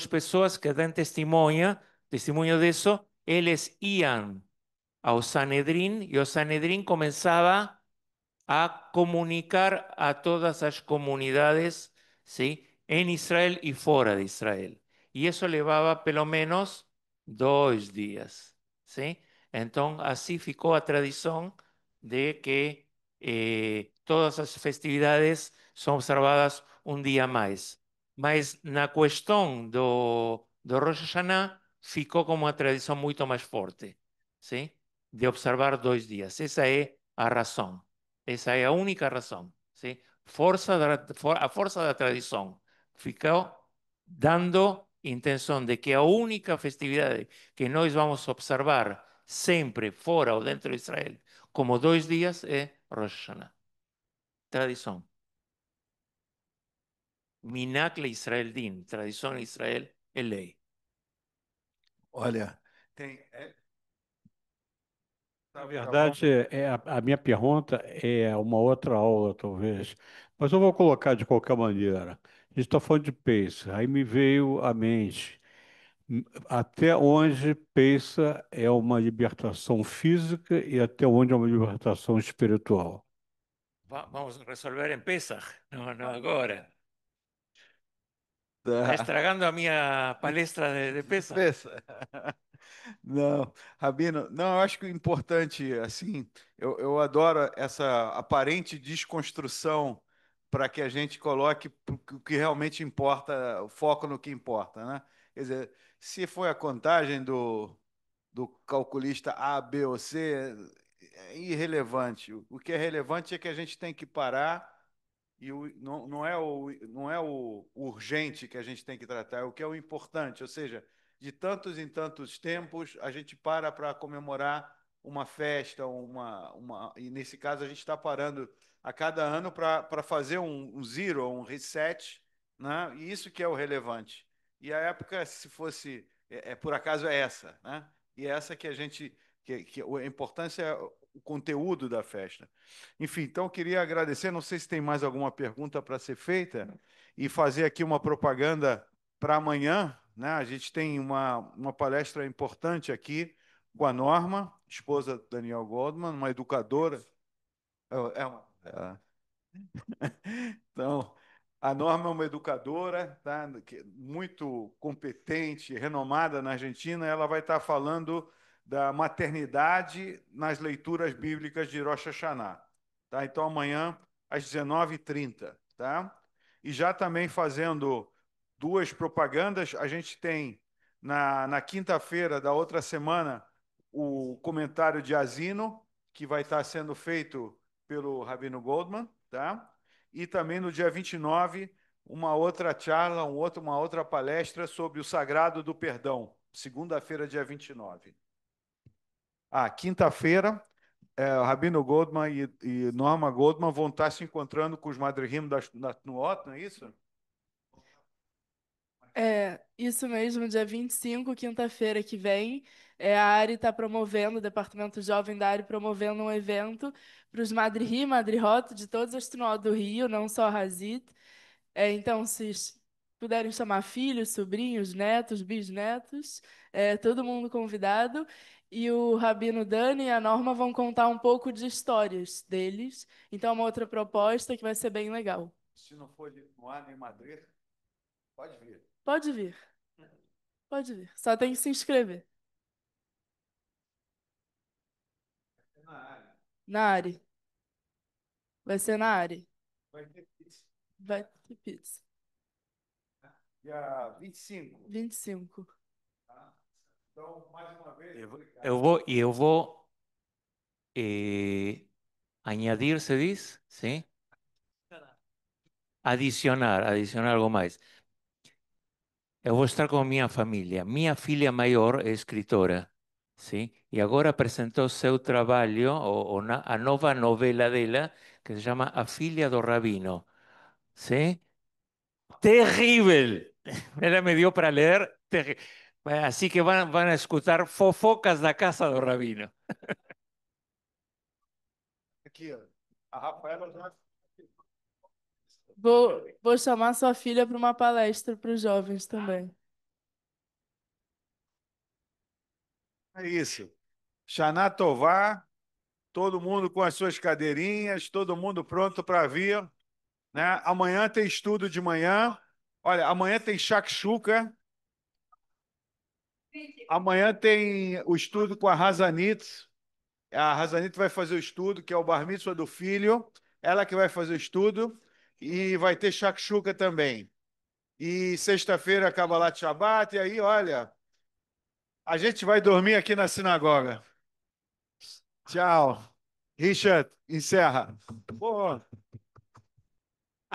[SPEAKER 1] pessoas que dão testemunho disso. Eles iam ao Sanedrim e o Sanedrim começava a comunicar a todas las comunidades, ¿sí? En Israel y fuera de Israel. Y eso llevaba pelo menos 2 días, ¿sí? Entonces, así ficó a tradición de que todas las festividades son observadas un día más. Mas na cuestión do Rosh Hashanah ficou como uma tradição muito mais forte, ¿sí? De observar 2 días. Esa es a razón. Esa é a única razão, ¿sí? A força da tradição ficou dando intenção de que a única festividade que nós vamos observar sempre fora ou dentro de Israel como 2 dias é Rosh Hashanah. Tradição. Minakle Israel Din, tradição em Israel é lei.
[SPEAKER 2] Olha,
[SPEAKER 5] Na
[SPEAKER 2] tá bom.
[SPEAKER 5] verdade, a minha pergunta é uma outra aula, talvez, mas eu vou colocar de qualquer maneira. A gente está falando de Pesach, aí me veio à mente até onde Pesach é uma libertação física e até onde é uma libertação espiritual.
[SPEAKER 1] Vamos resolver em Pesach, não agora. Está
[SPEAKER 2] Tá.
[SPEAKER 1] estragando a minha palestra de Pesach.
[SPEAKER 2] Pensa. Não, Rabino, não, eu acho que o importante, assim, eu adoro essa aparente desconstrução para que a gente coloque o que realmente importa, o foco no que importa, né? Quer dizer, se foi a contagem do calculista A, B ou C, é irrelevante. O que é relevante é que a gente tem que parar e não é o urgente que a gente tem que tratar, é o que é o importante. Ou seja, de tantos em tantos tempos, a gente para comemorar uma festa, e nesse caso a gente está parando a cada ano para fazer um zero, um reset, né? E isso que é o relevante. E a época, se fosse, por acaso é essa, né? E é essa que a gente, que a importância o conteúdo da festa. Enfim, então eu queria agradecer. Não sei se tem mais alguma pergunta para ser feita e fazer aqui uma propaganda para amanhã, né? A gente tem uma palestra importante aqui com a Norma, esposa do Daniel Goldman, uma educadora. Então, a Norma é uma educadora, tá, muito competente, renomada na Argentina. Ela vai estar falando da maternidade nas leituras bíblicas de Rosh Hashanah. Tá? Então, amanhã, às 19h30. Tá? E já também fazendo duas propagandas, a gente tem na quinta-feira da outra semana o comentário de Asino, que vai estar sendo feito pelo Rabino Goldman, tá? E também no dia 29, uma outra charla, uma outra palestra sobre o Sagrado do Perdão, segunda-feira, dia 29. Quinta-feira, o Rabino Goldman e Norma Goldman vão estar se encontrando com os Madrihim da Tnuot, não é isso?
[SPEAKER 8] É, isso mesmo, dia 25, quinta-feira que vem, a Ari está promovendo, o Departamento Jovem da Ari promovendo um evento para os Madri-Ri, Madri-Hot de todos os Tnuot do Rio, não só Hazit. Então, se puderem chamar filhos, sobrinhos, netos, bisnetos, todo mundo convidado. E o Rabino Dani e a Norma vão contar um pouco de histórias deles. Então, é uma outra proposta que vai ser bem legal.
[SPEAKER 2] Se não for de Tnuot nem Madrid, pode vir.
[SPEAKER 8] Pode vir. Pode vir. Só tem que se inscrever.
[SPEAKER 2] Na área.
[SPEAKER 8] Na área. Vai ser na área.
[SPEAKER 2] Vai ter pizza.
[SPEAKER 8] Vai ter pizza.
[SPEAKER 2] Dia 25.
[SPEAKER 8] 25.
[SPEAKER 2] Tá? Então, mais uma vez, obrigado.
[SPEAKER 1] Eu vou añadir, se diz, ¿sí? Adicionar algo mais. Eu vou estar com minha família. Minha filha maior é escritora, sim? E agora apresentou seu trabalho, a nova novela dela, que se chama A Filha do Rabino, sim? Terrível! Ela me deu para ler, assim que vão escutar fofocas da casa do Rabino.
[SPEAKER 2] Aqui, ó. A Rafaela já.
[SPEAKER 8] Vou chamar sua filha para uma palestra para os jovens também.
[SPEAKER 2] É isso. Shana Tová, todo mundo com as suas cadeirinhas, todo mundo pronto para vir, né? Amanhã tem estudo de manhã. Olha, amanhã tem shakshuka. Amanhã tem o estudo com a Razanit. A Razanit vai fazer o estudo, que é o bar mitzvah do filho. Ela que vai fazer o estudo. E vai ter shakshuka também. E sexta-feira acaba lá de Shabbat. E aí, olha, a gente vai dormir aqui na sinagoga. Tchau. Richard, encerra. Pô,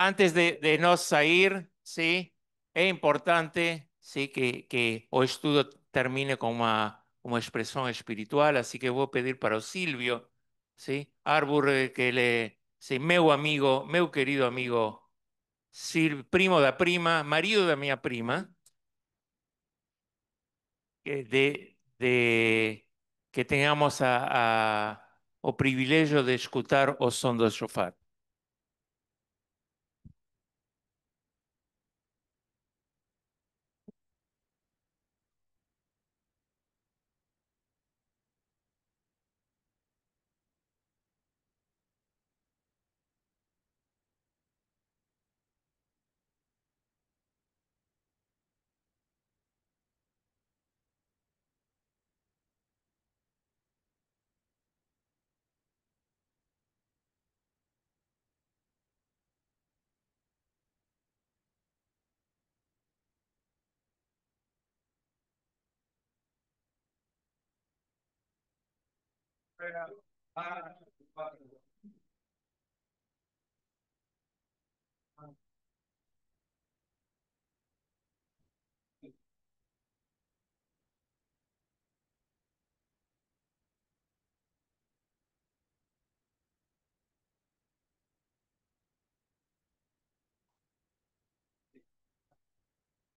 [SPEAKER 1] Antes de nós sair, sim, é importante, sim, que o estudo termine com uma expressão espiritual, assim que eu vou pedir para o Silvio, sim, Arbor, que ele é, sim, meu amigo, meu querido amigo, Silvio, primo da prima, marido da minha prima, que tenhamos o privilégio de escutar o som do shofar.